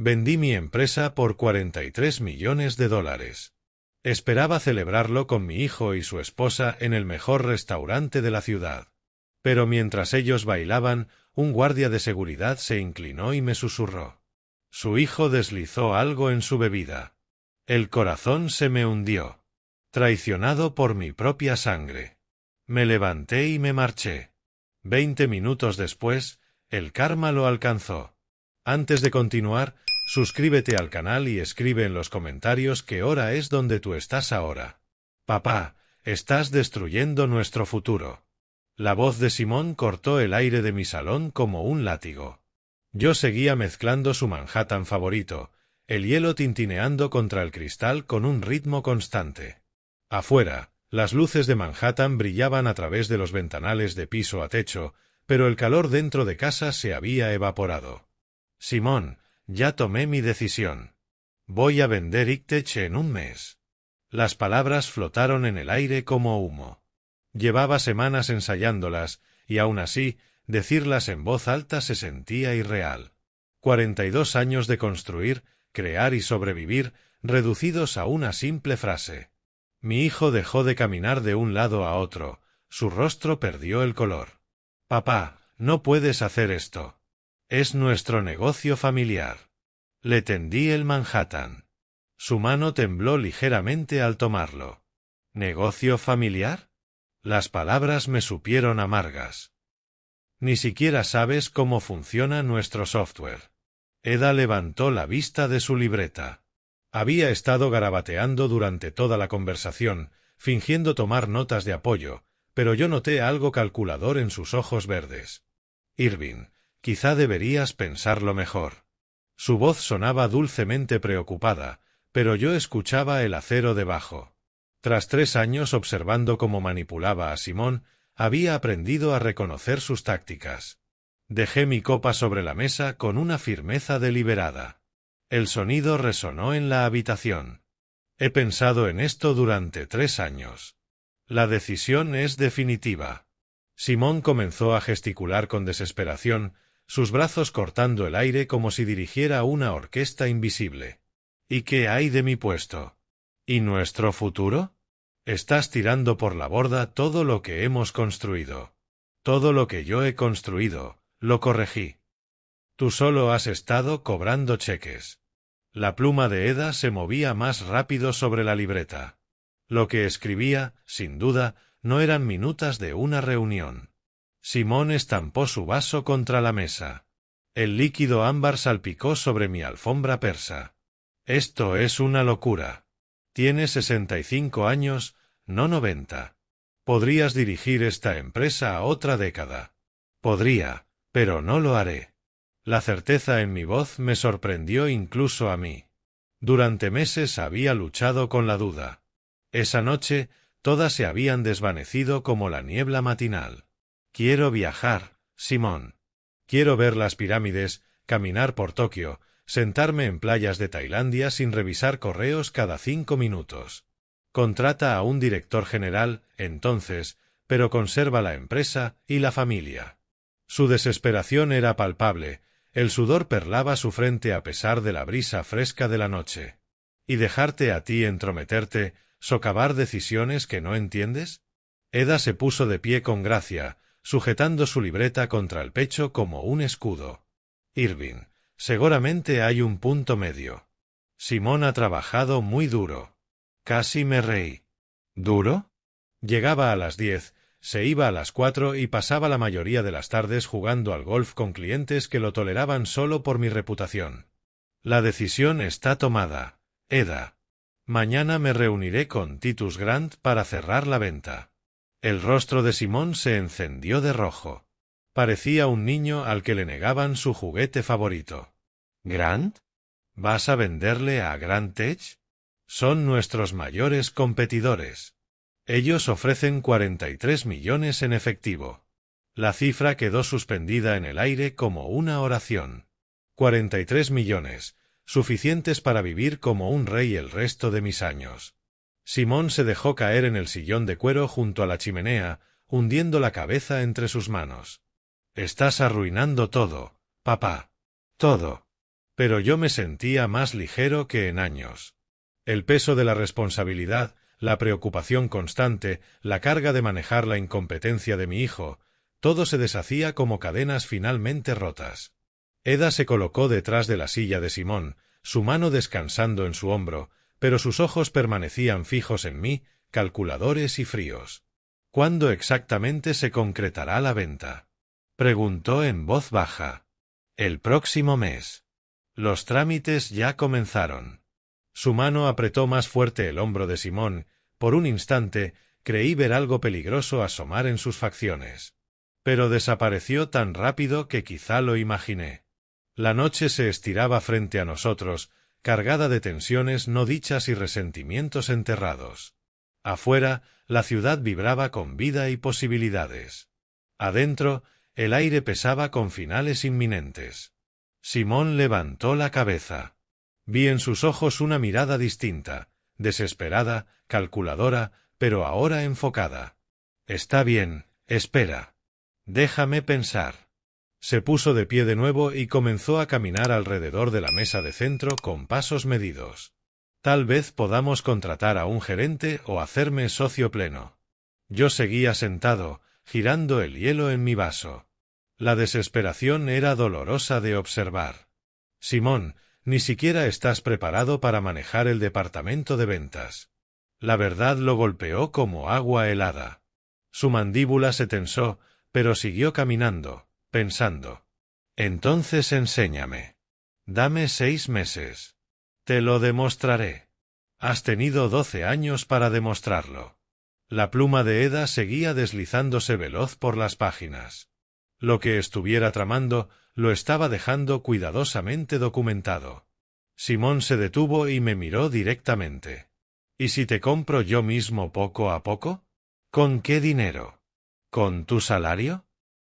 Vendí mi empresa por $43 millones. Esperaba celebrarlo con mi hijo y su esposa en el mejor restaurante de la ciudad. Pero mientras ellos bailaban, un guardia de seguridad se inclinó y me susurró. Su hijo deslizó algo en su bebida. El corazón se me hundió. Traicionado por mi propia sangre. Me levanté y me marché. 20 minutos después, el karma lo alcanzó. Antes de continuar, suscríbete al canal y escribe en los comentarios qué hora es donde tú estás ahora. Papá, estás destruyendo nuestro futuro. La voz de Simón cortó el aire de mi salón como un látigo. Yo seguía mezclando su Manhattan favorito, el hielo tintineando contra el cristal con un ritmo constante. Afuera, las luces de Manhattan brillaban a través de los ventanales de piso a techo, pero el calor dentro de casa se había evaporado. Simón, ya tomé mi decisión. Voy a vender Ictech en un mes. Las palabras flotaron en el aire como humo. Llevaba semanas ensayándolas, y aún así, decirlas en voz alta se sentía irreal. 42 años de construir, crear y sobrevivir, reducidos a una simple frase. Mi hijo dejó de caminar de un lado a otro, su rostro perdió el color. Papá, no puedes hacer esto. Es nuestro negocio familiar. Le tendí el Manhattan. Su mano tembló ligeramente al tomarlo. ¿Negocio familiar? Las palabras me supieron amargas. Ni siquiera sabes cómo funciona nuestro software. Eda levantó la vista de su libreta. Había estado garabateando durante toda la conversación, fingiendo tomar notas de apoyo, pero yo noté algo calculador en sus ojos verdes. Irving, quizá deberías pensarlo mejor. Su voz sonaba dulcemente preocupada, pero yo escuchaba el acero debajo. Tras 3 años observando cómo manipulaba a Simón, había aprendido a reconocer sus tácticas. Dejé mi copa sobre la mesa con una firmeza deliberada. El sonido resonó en la habitación. He pensado en esto durante 3 años. La decisión es definitiva. Simón comenzó a gesticular con desesperación, sus brazos cortando el aire como si dirigiera una orquesta invisible. ¿Y qué hay de mi puesto? ¿Y nuestro futuro? Estás tirando por la borda todo lo que hemos construido. Todo lo que yo he construido, lo corregí. Tú solo has estado cobrando cheques. La pluma de Eda se movía más rápido sobre la libreta. Lo que escribía, sin duda, no eran minutas de una reunión. Simón estampó su vaso contra la mesa. El líquido ámbar salpicó sobre mi alfombra persa. Esto es una locura. Tienes 65 años, no 90. Podrías dirigir esta empresa a otra década. Podría, pero no lo haré. La certeza en mi voz me sorprendió incluso a mí. Durante meses había luchado con la duda. Esa noche, todas se habían desvanecido como la niebla matinal. Quiero viajar, Simón. Quiero ver las pirámides, caminar por Tokio, sentarme en playas de Tailandia sin revisar correos cada 5 minutos. Contrata a un director general, entonces, pero conserva la empresa y la familia. Su desesperación era palpable, el sudor perlaba su frente a pesar de la brisa fresca de la noche. ¿Y dejarte a ti entrometerte, socavar decisiones que no entiendes? Eda se puso de pie con gracia, sujetando su libreta contra el pecho como un escudo. Irving, seguramente hay un punto medio. Simón ha trabajado muy duro. Casi me reí. ¿Duro? Llegaba a las 10, se iba a las 4 y pasaba la mayoría de las tardes jugando al golf con clientes que lo toleraban solo por mi reputación. La decisión está tomada, Eda. Mañana me reuniré con Titus Grant para cerrar la venta. El rostro de Simón se encendió de rojo. Parecía un niño al que le negaban su juguete favorito. ¿Grant? ¿Vas a venderle a Grant Tech? Son nuestros mayores competidores. Ellos ofrecen 43 millones en efectivo. La cifra quedó suspendida en el aire como una oración. 43 millones, suficientes para vivir como un rey el resto de mis años. Simón se dejó caer en el sillón de cuero junto a la chimenea, hundiendo la cabeza entre sus manos. Estás arruinando todo, papá. Todo. Pero yo me sentía más ligero que en años. El peso de la responsabilidad, la preocupación constante, la carga de manejar la incompetencia de mi hijo, todo se deshacía como cadenas finalmente rotas. Eda se colocó detrás de la silla de Simón, su mano descansando en su hombro, pero sus ojos permanecían fijos en mí, calculadores y fríos. ¿Cuándo exactamente se concretará la venta?, preguntó en voz baja. El próximo mes. Los trámites ya comenzaron. Su mano apretó más fuerte el hombro de Simón. Por un instante creí ver algo peligroso asomar en sus facciones. Pero desapareció tan rápido que quizá lo imaginé. La noche se estiraba frente a nosotros, cargada de tensiones no dichas y resentimientos enterrados. Afuera, la ciudad vibraba con vida y posibilidades. Adentro, el aire pesaba con finales inminentes. Simón levantó la cabeza. Vi en sus ojos una mirada distinta, desesperada, calculadora, pero ahora enfocada. Está bien, espera. Déjame pensar. Se puso de pie de nuevo y comenzó a caminar alrededor de la mesa de centro con pasos medidos. Tal vez podamos contratar a un gerente o hacerme socio pleno. Yo seguía sentado, girando el hielo en mi vaso. La desesperación era dolorosa de observar. Simón, ni siquiera estás preparado para manejar el departamento de ventas. La verdad lo golpeó como agua helada. Su mandíbula se tensó, pero siguió caminando, pensando. Entonces enséñame. Dame 6 meses. Te lo demostraré. Has tenido 12 años para demostrarlo. La pluma de Eda seguía deslizándose veloz por las páginas. Lo que estuviera tramando, lo estaba dejando cuidadosamente documentado. Simón se detuvo y me miró directamente. ¿Y si te compro yo mismo poco a poco? ¿Con qué dinero? ¿Con tu salario?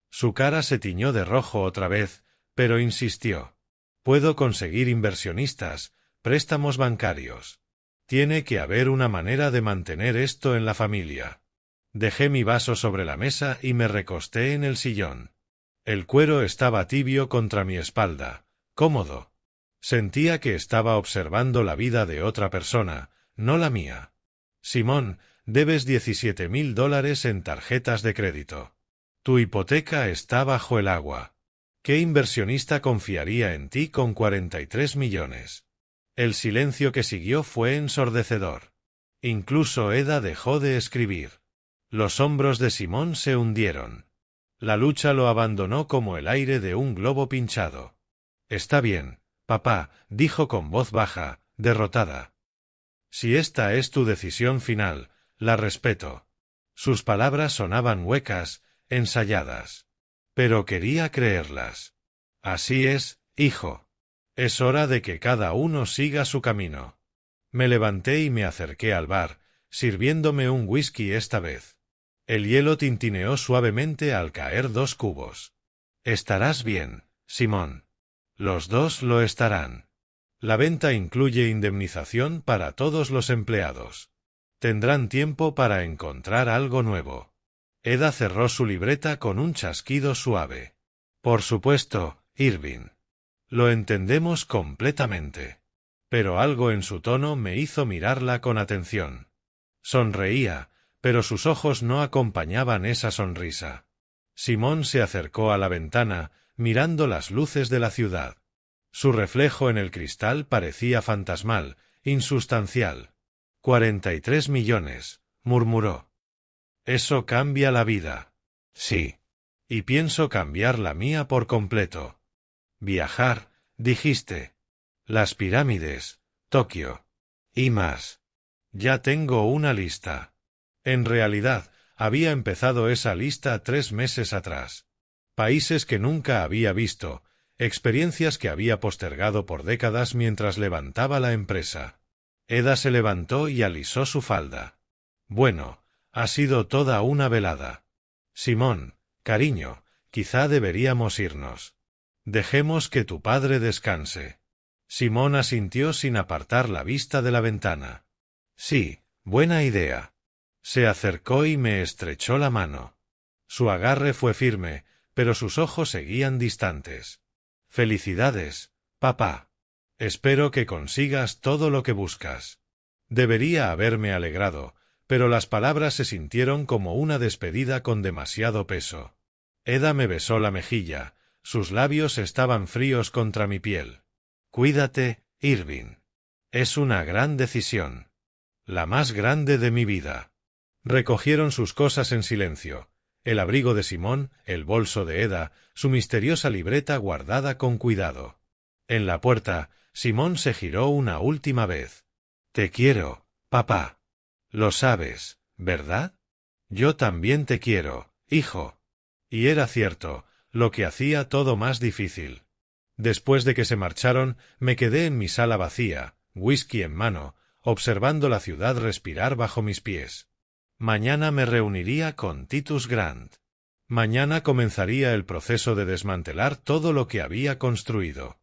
Su cara se tiñó de rojo otra vez, pero insistió. Puedo conseguir inversionistas, préstamos bancarios. Tiene que haber una manera de mantener esto en la familia. Dejé mi vaso sobre la mesa y me recosté en el sillón. El cuero estaba tibio contra mi espalda, cómodo. Sentía que estaba observando la vida de otra persona, no la mía. Simón, debes $17,000 en tarjetas de crédito. Tu hipoteca está bajo el agua. ¿Qué inversionista confiaría en ti con 43 millones? El silencio que siguió fue ensordecedor. Incluso Eda dejó de escribir. Los hombros de Simón se hundieron. La lucha lo abandonó como el aire de un globo pinchado. Está bien, papá, dijo con voz baja, derrotada. Si esta es tu decisión final, la respeto. Sus palabras sonaban huecas, ensayadas. Pero quería creerlas. Así es, hijo. Es hora de que cada uno siga su camino. Me levanté y me acerqué al bar, sirviéndome un whisky esta vez. El hielo tintineó suavemente al caer 2 cubos. Estarás bien, Simón. Los dos lo estarán. La venta incluye indemnización para todos los empleados. Tendrán tiempo para encontrar algo nuevo. Eda cerró su libreta con un chasquido suave. Por supuesto, Irving. Lo entendemos completamente. Pero algo en su tono me hizo mirarla con atención. Sonreía, pero sus ojos no acompañaban esa sonrisa. Simón se acercó a la ventana, mirando las luces de la ciudad. Su reflejo en el cristal parecía fantasmal, insustancial. 43 millones, murmuró. Eso cambia la vida. Sí. Y pienso cambiar la mía por completo. Viajar, dijiste. Las pirámides, Tokio. Y más. Ya tengo una lista. En realidad, había empezado esa lista 3 meses atrás. Países que nunca había visto, experiencias que había postergado por décadas mientras levantaba la empresa. Eda se levantó y alisó su falda. Bueno, ha sido toda una velada. Simón, cariño, quizá deberíamos irnos. Dejemos que tu padre descanse. Simón asintió sin apartar la vista de la ventana. Sí, buena idea. Se acercó y me estrechó la mano. Su agarre fue firme, pero sus ojos seguían distantes. Felicidades, papá. Espero que consigas todo lo que buscas. Debería haberme alegrado, pero las palabras se sintieron como una despedida con demasiado peso. Eda me besó la mejilla, sus labios estaban fríos contra mi piel. Cuídate, Irving. Es una gran decisión. La más grande de mi vida. Recogieron sus cosas en silencio. El abrigo de Simón, el bolso de Eda, su misteriosa libreta guardada con cuidado. En la puerta, Simón se giró una última vez. Te quiero, papá. Lo sabes, ¿verdad? Yo también te quiero, hijo. Y era cierto, lo que hacía todo más difícil. Después de que se marcharon, me quedé en mi sala vacía, whisky en mano, observando la ciudad respirar bajo mis pies. Mañana me reuniría con Titus Grant. Mañana comenzaría el proceso de desmantelar todo lo que había construido.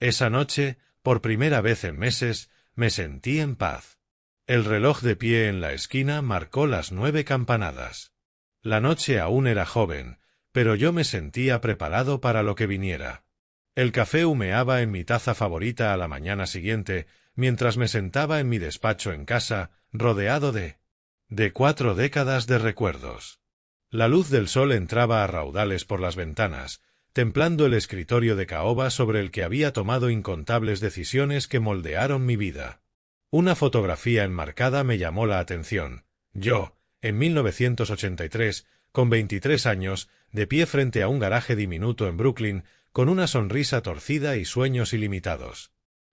Esa noche, por primera vez en meses, me sentí en paz. El reloj de pie en la esquina marcó las 9 campanadas. La noche aún era joven, pero yo me sentía preparado para lo que viniera. El café humeaba en mi taza favorita a la mañana siguiente, mientras me sentaba en mi despacho en casa, rodeado de 4 décadas de recuerdos. La luz del sol entraba a raudales por las ventanas, templando el escritorio de caoba sobre el que había tomado incontables decisiones que moldearon mi vida. Una fotografía enmarcada me llamó la atención. Yo, en 1983, con 23 años, de pie frente a un garaje diminuto en Brooklyn, con una sonrisa torcida y sueños ilimitados.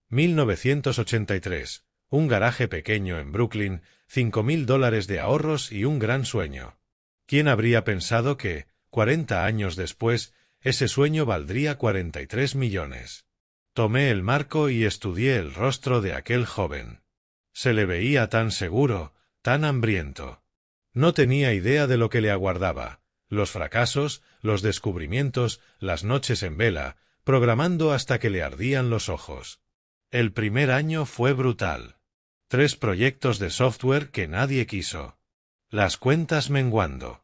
1983. Un garaje pequeño en Brooklyn, $5.000 de ahorros y un gran sueño. ¿Quién habría pensado que, 40 años después, ese sueño valdría 43 millones? Tomé el marco y estudié el rostro de aquel joven. Se le veía tan seguro, tan hambriento. No tenía idea de lo que le aguardaba. Los fracasos, los descubrimientos, las noches en vela, programando hasta que le ardían los ojos. El primer año fue brutal. 3 proyectos de software que nadie quiso. Las cuentas menguando.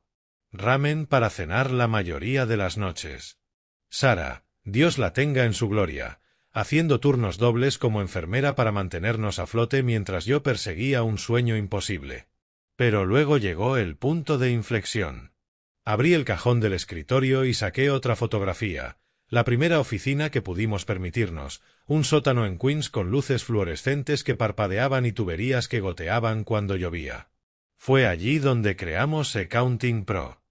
Ramen para cenar la mayoría de las noches. Sara, Dios la tenga en su gloria, haciendo turnos dobles como enfermera para mantenernos a flote mientras yo perseguía un sueño imposible. Pero luego llegó el punto de inflexión. Abrí el cajón del escritorio y saqué otra fotografía, la primera oficina que pudimos permitirnos, un sótano en Queens con luces fluorescentes que parpadeaban y tuberías que goteaban cuando llovía. Fue allí donde creamos Accounting Pro.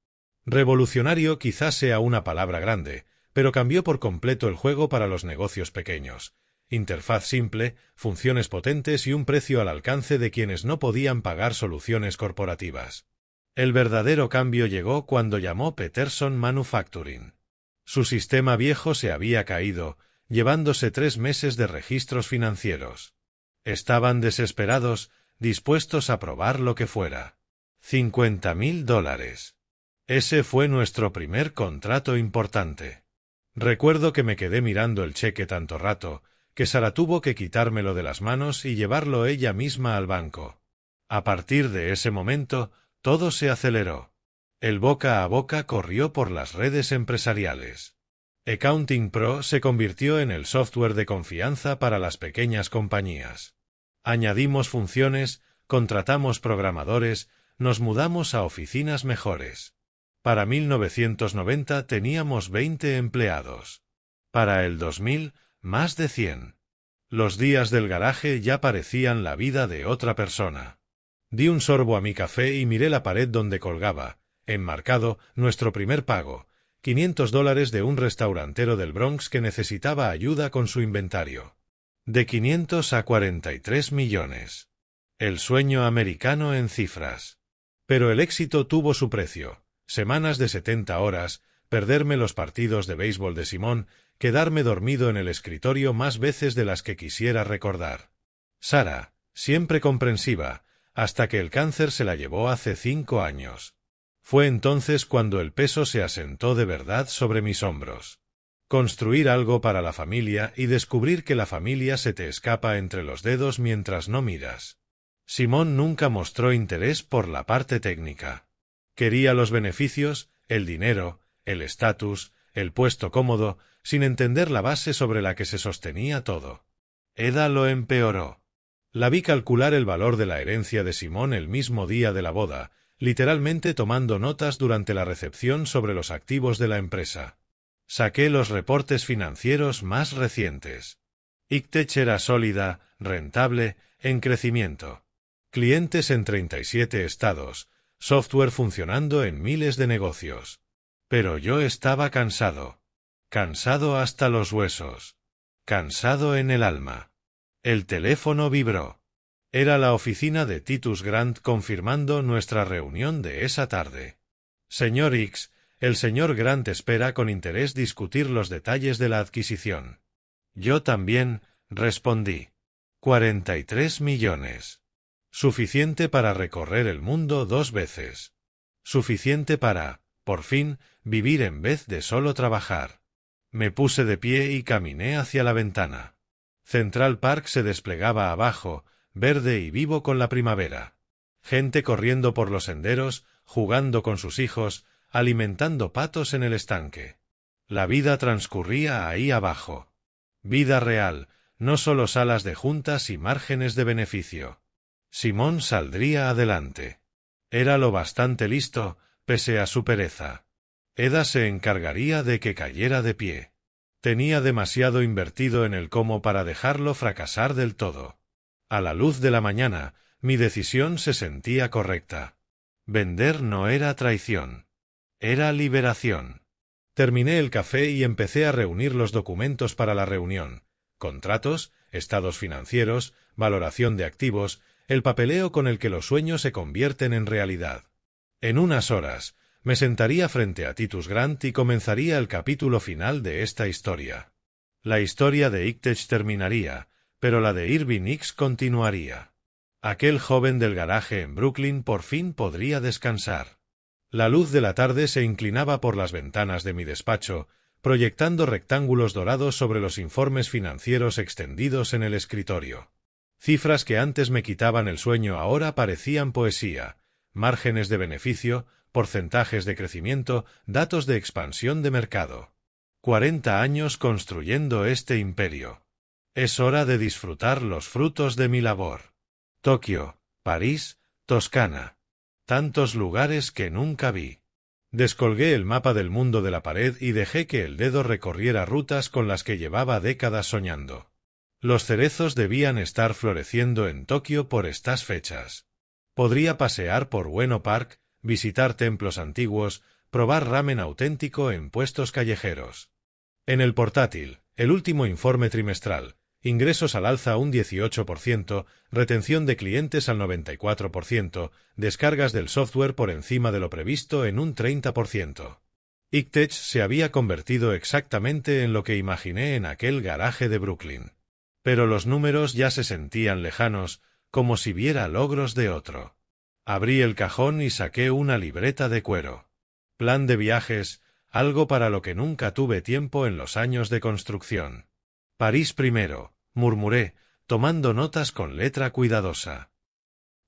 Revolucionario quizás sea una palabra grande, pero cambió por completo el juego para los negocios pequeños. Interfaz simple, funciones potentes y un precio al alcance de quienes no podían pagar soluciones corporativas. El verdadero cambio llegó cuando llamó Peterson Manufacturing. Su sistema viejo se había caído, llevándose 3 meses de registros financieros. Estaban desesperados, dispuestos a probar lo que fuera. $50.000. Ese fue nuestro primer contrato importante. Recuerdo que me quedé mirando el cheque tanto rato, que Sara tuvo que quitármelo de las manos y llevarlo ella misma al banco. A partir de ese momento, todo se aceleró. El boca a boca corrió por las redes empresariales. Accounting Pro se convirtió en el software de confianza para las pequeñas compañías. Añadimos funciones, contratamos programadores, nos mudamos a oficinas mejores. Para 1990 teníamos 20 empleados. Para el 2000, más de 100. Los días del garaje ya parecían la vida de otra persona. Di un sorbo a mi café y miré la pared donde colgaba, enmarcado, nuestro primer pago, $500 de un restaurantero del Bronx que necesitaba ayuda con su inventario. De 500 a 43 millones. El sueño americano en cifras. Pero el éxito tuvo su precio. Semanas de 70 horas, perderme los partidos de béisbol de Simón, quedarme dormido en el escritorio más veces de las que quisiera recordar. Sara, siempre comprensiva, hasta que el cáncer se la llevó hace 5 años. Fue entonces cuando el peso se asentó de verdad sobre mis hombros. Construir algo para la familia y descubrir que la familia se te escapa entre los dedos mientras no miras. Simón nunca mostró interés por la parte técnica. Quería los beneficios, el dinero, el estatus, el puesto cómodo, sin entender la base sobre la que se sostenía todo. Eda lo empeoró. La vi calcular el valor de la herencia de Simón el mismo día de la boda, literalmente tomando notas durante la recepción sobre los activos de la empresa. Saqué los reportes financieros más recientes. Ictech era sólida, rentable, en crecimiento. Clientes en 37 estados, software funcionando en miles de negocios. Pero yo estaba cansado. Cansado hasta los huesos. Cansado en el alma. El teléfono vibró. Era la oficina de Titus Grant confirmando nuestra reunión de esa tarde. Señor X, el señor Grant espera con interés discutir los detalles de la adquisición. Yo también, respondí. 43 millones. Suficiente para recorrer el mundo 2 veces. Suficiente para, por fin, vivir en vez de solo trabajar. Me puse de pie y caminé hacia la ventana. Central Park se desplegaba abajo, verde y vivo con la primavera. Gente corriendo por los senderos, jugando con sus hijos, alimentando patos en el estanque. La vida transcurría ahí abajo. Vida real, no solo salas de juntas y márgenes de beneficio. Simón saldría adelante. Era lo bastante listo, pese a su pereza. Eda se encargaría de que cayera de pie. Tenía demasiado invertido en el cómo para dejarlo fracasar del todo. A la luz de la mañana, mi decisión se sentía correcta. Vender no era traición. Era liberación. Terminé el café y empecé a reunir los documentos para la reunión. Contratos, estados financieros, valoración de activos, el papeleo con el que los sueños se convierten en realidad. En unas horas, me sentaría frente a Titus Grant y comenzaría el capítulo final de esta historia. La historia de Ictech terminaría, pero la de Irving X continuaría. Aquel joven del garaje en Brooklyn por fin podría descansar. La luz de la tarde se inclinaba por las ventanas de mi despacho, proyectando rectángulos dorados sobre los informes financieros extendidos en el escritorio. Cifras que antes me quitaban el sueño ahora parecían poesía, márgenes de beneficio, porcentajes de crecimiento, datos de expansión de mercado. 40 años construyendo este imperio. Es hora de disfrutar los frutos de mi labor. Tokio, París, Toscana. Tantos lugares que nunca vi. Descolgué el mapa del mundo de la pared y dejé que el dedo recorriera rutas con las que llevaba décadas soñando. Los cerezos debían estar floreciendo en Tokio por estas fechas. Podría pasear por Ueno Park, visitar templos antiguos, probar ramen auténtico en puestos callejeros. En el portátil, el último informe trimestral, ingresos al alza un 18%, retención de clientes al 94%, descargas del software por encima de lo previsto en un 30%. Ictech se había convertido exactamente en lo que imaginé en aquel garaje de Brooklyn. Pero los números ya se sentían lejanos, como si viera logros de otro. Abrí el cajón y saqué una libreta de cuero. Plan de viajes, algo para lo que nunca tuve tiempo en los años de construcción. París primero, murmuré, tomando notas con letra cuidadosa.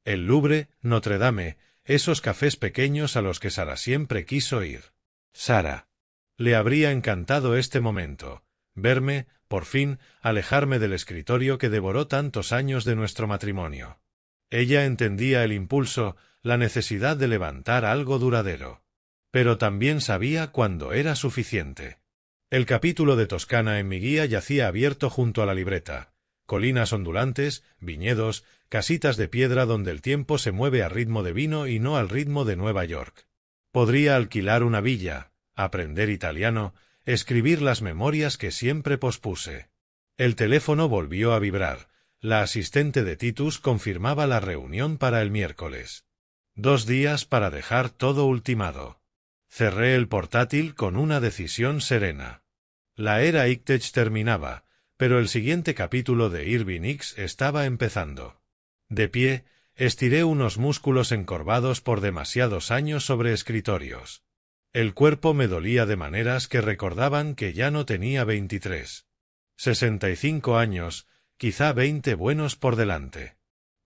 El Louvre, Notre Dame, esos cafés pequeños a los que Sara siempre quiso ir. Sara. Le habría encantado este momento, verme, por fin, alejarme del escritorio que devoró tantos años de nuestro matrimonio. Ella entendía el impulso, la necesidad de levantar algo duradero. Pero también sabía cuándo era suficiente. El capítulo de Toscana en mi guía yacía abierto junto a la libreta. Colinas ondulantes, viñedos, casitas de piedra donde el tiempo se mueve a ritmo de vino y no al ritmo de Nueva York. Podría alquilar una villa, aprender italiano, escribir las memorias que siempre pospuse. El teléfono volvió a vibrar. La asistente de Titus confirmaba la reunión para el miércoles. 2 días para dejar todo ultimado. Cerré el portátil con una decisión serena. La era Ictech terminaba, pero el siguiente capítulo de Irving X estaba empezando. De pie, estiré unos músculos encorvados por demasiados años sobre escritorios. El cuerpo me dolía de maneras que recordaban que ya no tenía 23. 65 años, quizá 20 buenos por delante.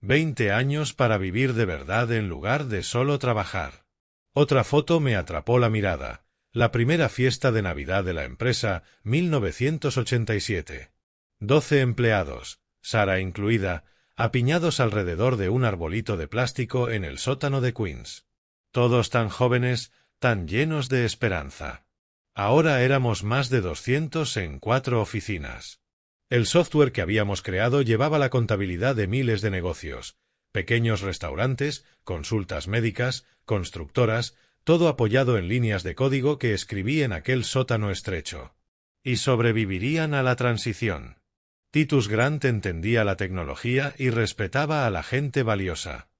20 años para vivir de verdad en lugar de solo trabajar. Otra foto me atrapó la mirada. La primera fiesta de Navidad de la empresa, 1987. 12 empleados, Sara incluida, apiñados alrededor de un arbolito de plástico en el sótano de Queens. Todos tan jóvenes, tan llenos de esperanza. Ahora éramos más de 200 en 4 oficinas. El software que habíamos creado llevaba la contabilidad de miles de negocios, pequeños restaurantes, consultas médicas, constructoras, todo apoyado en líneas de código que escribí en aquel sótano estrecho. Y sobrevivirían a la transición. Titus Grant entendía la tecnología y respetaba a la gente valiosa.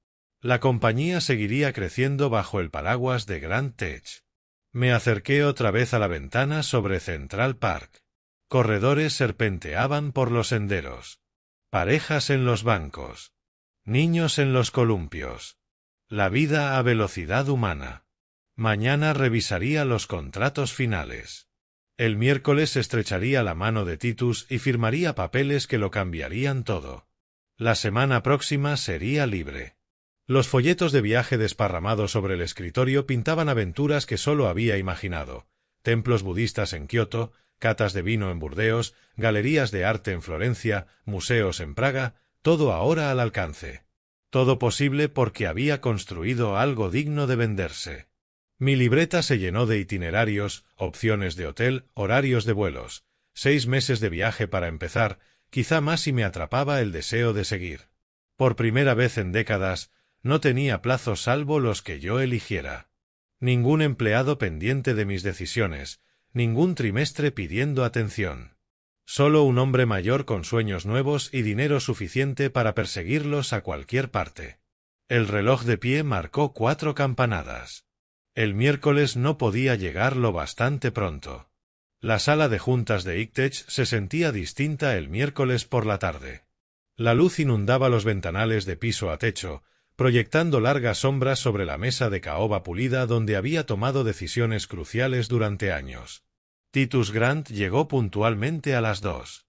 La compañía seguiría creciendo bajo el paraguas de Grant Tech. Me acerqué otra vez a la ventana sobre Central Park. Corredores serpenteaban por los senderos. Parejas en los bancos. Niños en los columpios. La vida a velocidad humana. Mañana revisaría los contratos finales. El miércoles estrecharía la mano de Titus y firmaría papeles que lo cambiarían todo. La semana próxima sería libre. Los folletos de viaje desparramados sobre el escritorio pintaban aventuras que solo había imaginado. Templos budistas en Kioto, catas de vino en Burdeos, galerías de arte en Florencia, museos en Praga, todo ahora al alcance. Todo posible porque había construido algo digno de venderse. Mi libreta se llenó de itinerarios, opciones de hotel, horarios de vuelos, 6 meses de viaje para empezar, quizá más si me atrapaba el deseo de seguir. Por primera vez en décadas, no tenía plazos salvo los que yo eligiera. Ningún empleado pendiente de mis decisiones, ningún trimestre pidiendo atención. Solo un hombre mayor con sueños nuevos y dinero suficiente para perseguirlos a cualquier parte. El reloj de pie marcó 4 campanadas. El miércoles no podía llegar lo bastante pronto. La sala de juntas de ICTECH se sentía distinta el miércoles por la tarde. La luz inundaba los ventanales de piso a techo, proyectando largas sombras sobre la mesa de caoba pulida donde había tomado decisiones cruciales durante años. Titus Grant llegó puntualmente a las 2.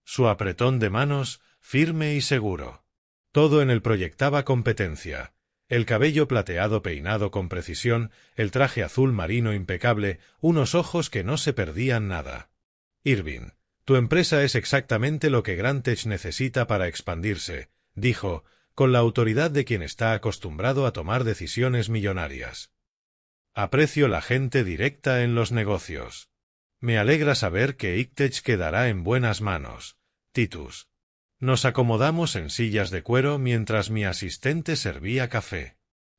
Su apretón de manos, firme y seguro. Todo en él proyectaba competencia. El cabello plateado peinado con precisión, el traje azul marino impecable, unos ojos que no se perdían nada. Irving, tu empresa es exactamente lo que Grant Tech necesita para expandirse, dijo, con la autoridad de quien está acostumbrado a tomar decisiones millonarias. Aprecio la gente directa en los negocios. Me alegra saber que ICTECH quedará en buenas manos, Titus. Nos acomodamos en sillas de cuero mientras mi asistente servía café.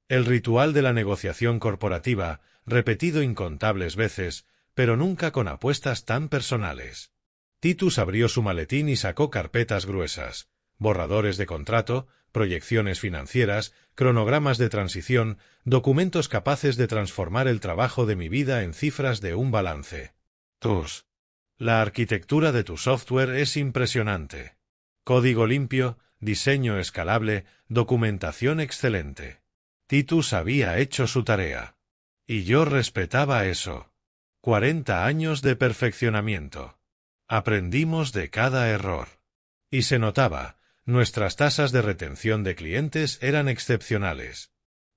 El ritual de la negociación corporativa, repetido incontables veces, pero nunca con apuestas tan personales. Titus abrió su maletín y sacó carpetas gruesas, borradores de contrato, proyecciones financieras, cronogramas de transición, documentos capaces de transformar el trabajo de mi vida en cifras de un balance. Tus. La arquitectura de tu software es impresionante. Código limpio, diseño escalable, documentación excelente. Titus había hecho su tarea. Y yo respetaba eso. 40 años de perfeccionamiento. Aprendimos de cada error. Y se notaba, nuestras tasas de retención de clientes eran excepcionales.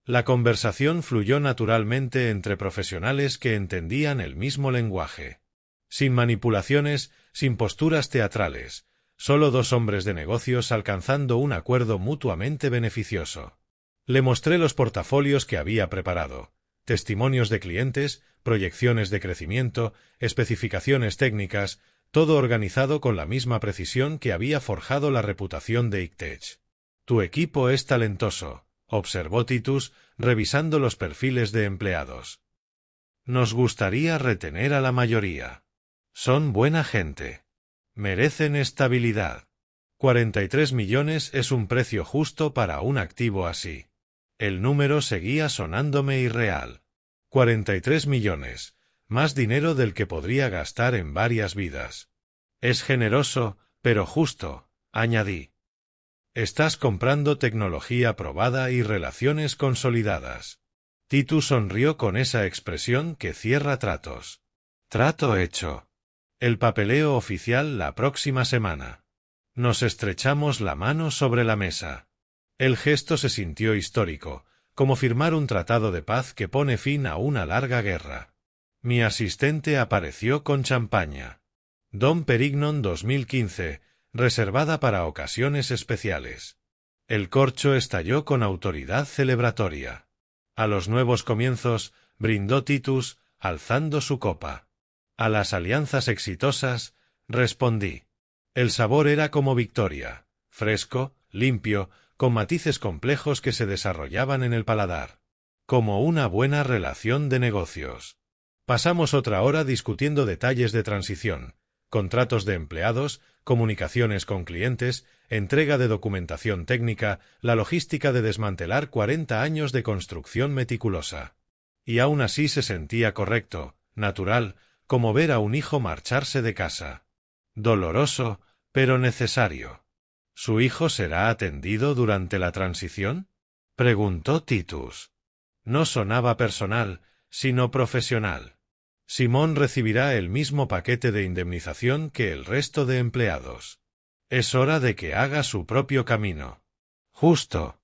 La conversación fluyó naturalmente entre profesionales que entendían el mismo lenguaje. Sin manipulaciones, sin posturas teatrales. Solo 2 hombres de negocios alcanzando un acuerdo mutuamente beneficioso. Le mostré los portafolios que había preparado, testimonios de clientes, proyecciones de crecimiento, especificaciones técnicas, todo organizado con la misma precisión que había forjado la reputación de ICTECH. Tu equipo es talentoso, observó Titus, revisando los perfiles de empleados. Nos gustaría retener a la mayoría. Son buena gente. Merecen estabilidad. 43 millones es un precio justo para un activo así. El número seguía sonándome irreal. 43 millones, más dinero del que podría gastar en varias vidas. Es generoso, pero justo, añadí. Estás comprando tecnología probada y relaciones consolidadas. Titus sonrió con esa expresión que cierra tratos. Trato hecho. El papeleo oficial la próxima semana. Nos estrechamos la mano sobre la mesa. El gesto se sintió histórico, como firmar un tratado de paz que pone fin a una larga guerra. Mi asistente apareció con champaña. Dom Perignon 2015, reservada para ocasiones especiales. El corcho estalló con autoridad celebratoria. A los nuevos comienzos, brindó Titus, alzando su copa. A las alianzas exitosas, respondí. El sabor era como victoria, fresco, limpio, con matices complejos que se desarrollaban en el paladar. Como una buena relación de negocios. Pasamos otra hora discutiendo detalles de transición, contratos de empleados, comunicaciones con clientes, entrega de documentación técnica, la logística de desmantelar 40 años de construcción meticulosa. Y aún así se sentía correcto, natural, como ver a un hijo marcharse de casa. Doloroso, pero necesario. ¿Su hijo será atendido durante la transición?, preguntó Titus. No sonaba personal, sino profesional. Simón recibirá el mismo paquete de indemnización que el resto de empleados. Es hora de que haga su propio camino. Justo.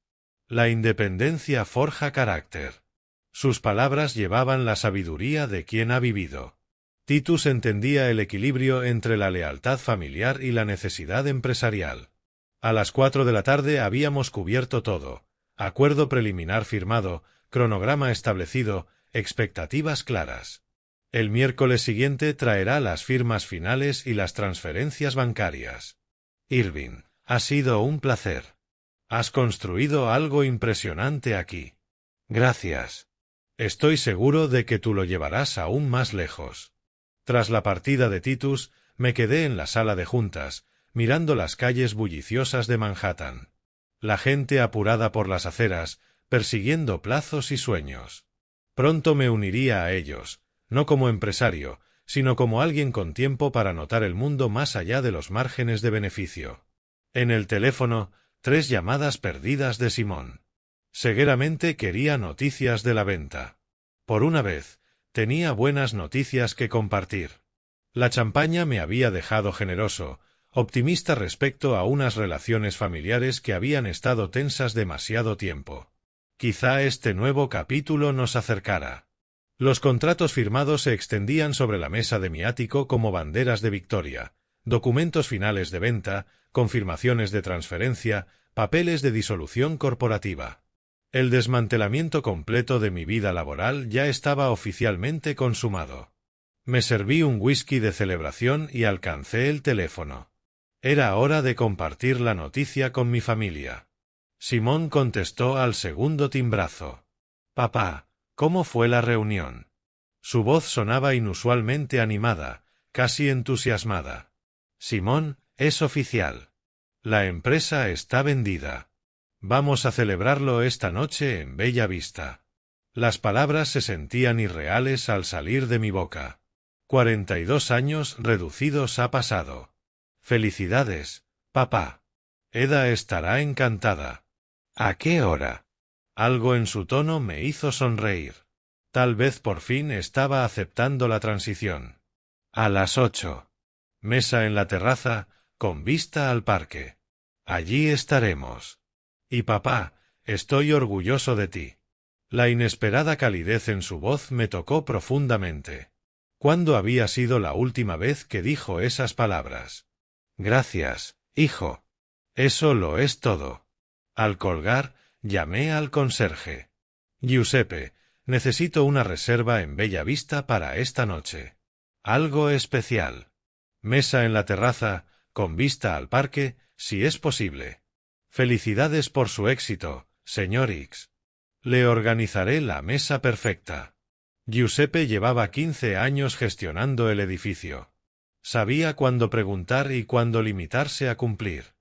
La independencia forja carácter. Sus palabras llevaban la sabiduría de quien ha vivido. Titus entendía el equilibrio entre la lealtad familiar y la necesidad empresarial. A las 4 de la tarde habíamos cubierto todo. Acuerdo preliminar firmado, cronograma establecido, expectativas claras. El miércoles siguiente traerá las firmas finales y las transferencias bancarias. Irving, ha sido un placer. Has construido algo impresionante aquí. Gracias. Estoy seguro de que tú lo llevarás aún más lejos. Tras la partida de Titus, me quedé en la sala de juntas, mirando las calles bulliciosas de Manhattan. La gente apurada por las aceras, persiguiendo plazos y sueños. Pronto me uniría a ellos, no como empresario, sino como alguien con tiempo para notar el mundo más allá de los márgenes de beneficio. En el teléfono, 3 llamadas perdidas de Simón. Cegueramente quería noticias de la venta. Por una vez, tenía buenas noticias que compartir. La champaña me había dejado generoso, optimista respecto a unas relaciones familiares que habían estado tensas demasiado tiempo. Quizá este nuevo capítulo nos acercara. Los contratos firmados se extendían sobre la mesa de mi ático como banderas de victoria, documentos finales de venta, confirmaciones de transferencia, papeles de disolución corporativa. El desmantelamiento completo de mi vida laboral ya estaba oficialmente consumado. Me serví un whisky de celebración y alcancé el teléfono. Era hora de compartir la noticia con mi familia. Simón contestó al segundo timbrazo. Papá, ¿cómo fue la reunión? Su voz sonaba inusualmente animada, casi entusiasmada. Simón, es oficial. La empresa está vendida. Vamos a celebrarlo esta noche en Bella Vista. Las palabras se sentían irreales al salir de mi boca. 42 años reducidos a pasado. Felicidades, papá. Eda estará encantada. ¿A qué hora? Algo en su tono me hizo sonreír. Tal vez por fin estaba aceptando la transición. A las 8. Mesa en la terraza, con vista al parque. Allí estaremos. Y papá, estoy orgulloso de ti. La inesperada calidez en su voz me tocó profundamente. ¿Cuándo había sido la última vez que dijo esas palabras? Gracias, hijo. Eso lo es todo. Al colgar, llamé al conserje. Giuseppe, necesito una reserva en Bella Vista para esta noche. Algo especial. Mesa en la terraza, con vista al parque, si es posible. Felicidades por su éxito, señor X. Le organizaré la mesa perfecta. Giuseppe llevaba 15 años gestionando el edificio. Sabía cuándo preguntar y cuándo limitarse a cumplir.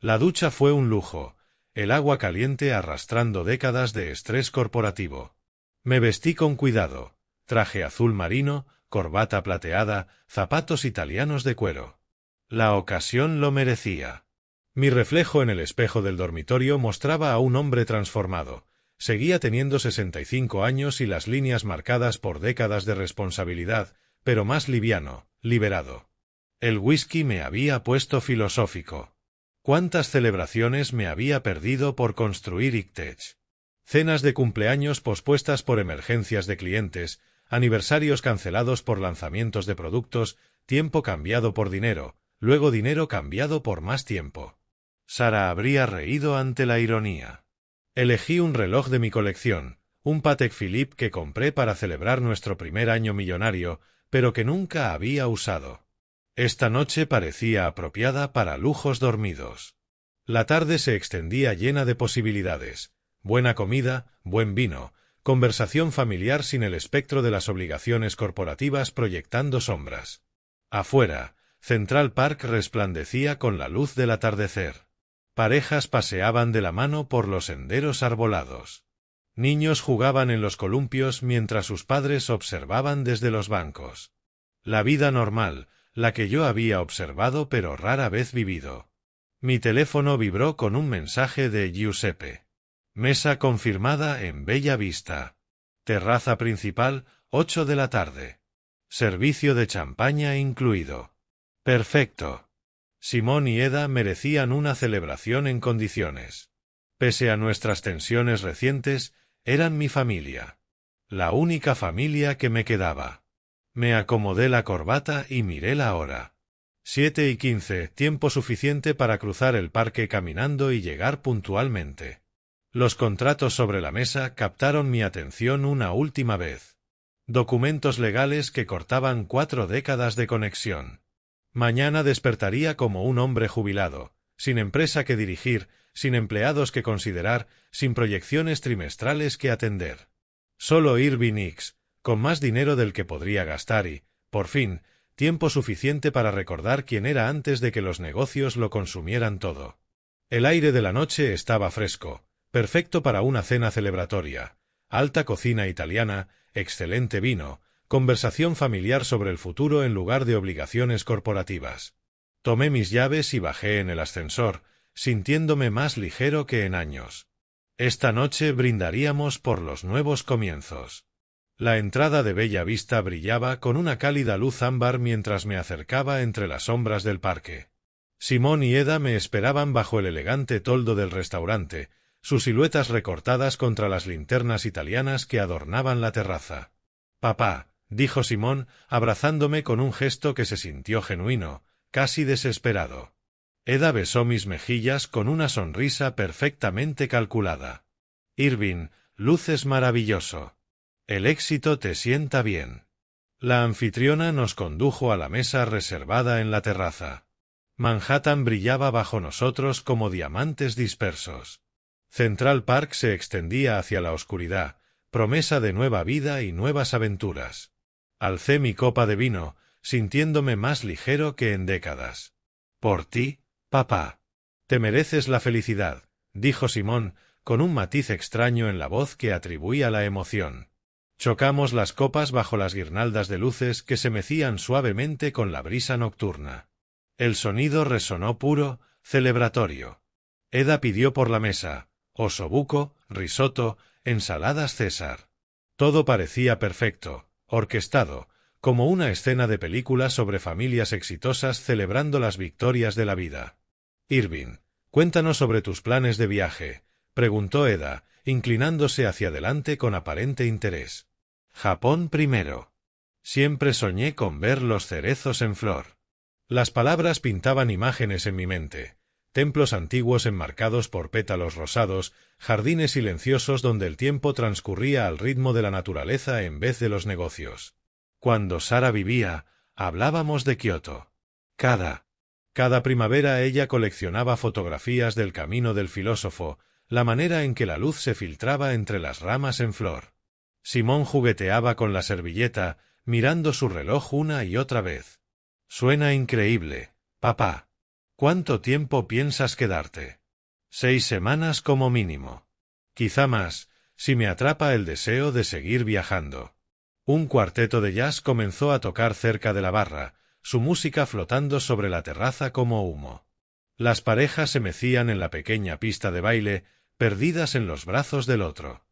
La ducha fue un lujo, el agua caliente arrastrando décadas de estrés corporativo. Me vestí con cuidado, traje azul marino, corbata plateada, zapatos italianos de cuero. La ocasión lo merecía. Mi reflejo en el espejo del dormitorio mostraba a un hombre transformado. Seguía teniendo 65 años y las líneas marcadas por décadas de responsabilidad, pero más liviano, liberado. El whisky me había puesto filosófico. ¿Cuántas celebraciones me había perdido por construir Ictech? Cenas de cumpleaños pospuestas por emergencias de clientes, aniversarios cancelados por lanzamientos de productos, tiempo cambiado por dinero, luego dinero cambiado por más tiempo. Sara habría reído ante la ironía. Elegí un reloj de mi colección, un Patek Philippe que compré para celebrar nuestro primer año millonario, pero que nunca había usado. Esta noche parecía apropiada para lujos dormidos. La tarde se extendía llena de posibilidades. Buena comida, buen vino, conversación familiar sin el espectro de las obligaciones corporativas proyectando sombras. Afuera, Central Park resplandecía con la luz del atardecer. Parejas paseaban de la mano por los senderos arbolados. Niños jugaban en los columpios mientras sus padres observaban desde los bancos. La vida normal, la que yo había observado pero rara vez vivido. Mi teléfono vibró con un mensaje de Giuseppe. Mesa confirmada en Bella Vista. Terraza principal, 8 de la tarde. Servicio de champaña incluido. Perfecto. Simón y Eda merecían una celebración en condiciones. Pese a nuestras tensiones recientes, eran mi familia. La única familia que me quedaba. Me acomodé la corbata y miré la hora. 7:15, tiempo suficiente para cruzar el parque caminando y llegar puntualmente. Los contratos sobre la mesa captaron mi atención una última vez. Documentos legales que cortaban 4 décadas de conexión. Mañana despertaría como un hombre jubilado, sin empresa que dirigir, sin empleados que considerar, sin proyecciones trimestrales que atender. Solo Irving X, con más dinero del que podría gastar y, por fin, tiempo suficiente para recordar quién era antes de que los negocios lo consumieran todo. El aire de la noche estaba fresco, perfecto para una cena celebratoria, alta cocina italiana, excelente vino, conversación familiar sobre el futuro en lugar de obligaciones corporativas. Tomé mis llaves y bajé en el ascensor, sintiéndome más ligero que en años. Esta noche brindaríamos por los nuevos comienzos. La entrada de Bella Vista brillaba con una cálida luz ámbar mientras me acercaba entre las sombras del parque. Simón y Eda me esperaban bajo el elegante toldo del restaurante, sus siluetas recortadas contra las linternas italianas que adornaban la terraza. «Papá», dijo Simón, abrazándome con un gesto que se sintió genuino, casi desesperado. Eda besó mis mejillas con una sonrisa perfectamente calculada. «Irving, luces maravilloso. El éxito te sienta bien». La anfitriona nos condujo a la mesa reservada en la terraza. Manhattan brillaba bajo nosotros como diamantes dispersos. Central Park se extendía hacia la oscuridad, promesa de nueva vida y nuevas aventuras. Alcé mi copa de vino, sintiéndome más ligero que en décadas. «Por ti, papá. Te mereces la felicidad», dijo Simón, con un matiz extraño en la voz que atribuía la emoción. Chocamos las copas bajo las guirnaldas de luces que se mecían suavemente con la brisa nocturna. El sonido resonó puro, celebratorio. Eda pidió por la mesa: osobuco, risotto, ensaladas César. Todo parecía perfecto, orquestado, como una escena de película sobre familias exitosas celebrando las victorias de la vida. «Irving, cuéntanos sobre tus planes de viaje», preguntó Eda, inclinándose hacia adelante con aparente interés. «Japón primero. Siempre soñé con ver los cerezos en flor». Las palabras pintaban imágenes en mi mente. Templos antiguos enmarcados por pétalos rosados, jardines silenciosos donde el tiempo transcurría al ritmo de la naturaleza en vez de los negocios. Cuando Sara vivía, hablábamos de Kioto. Cada primavera ella coleccionaba fotografías del camino del filósofo, la manera en que la luz se filtraba entre las ramas en flor. Simón jugueteaba con la servilleta, mirando su reloj una y otra vez. «Suena increíble, papá. ¿Cuánto tiempo piensas quedarte?» 6 semanas como mínimo. Quizá más, si me atrapa el deseo de seguir viajando. Un cuarteto de jazz comenzó a tocar cerca de la barra, su música flotando sobre la terraza como humo. Las parejas se mecían en la pequeña pista de baile, perdidas en los brazos del otro.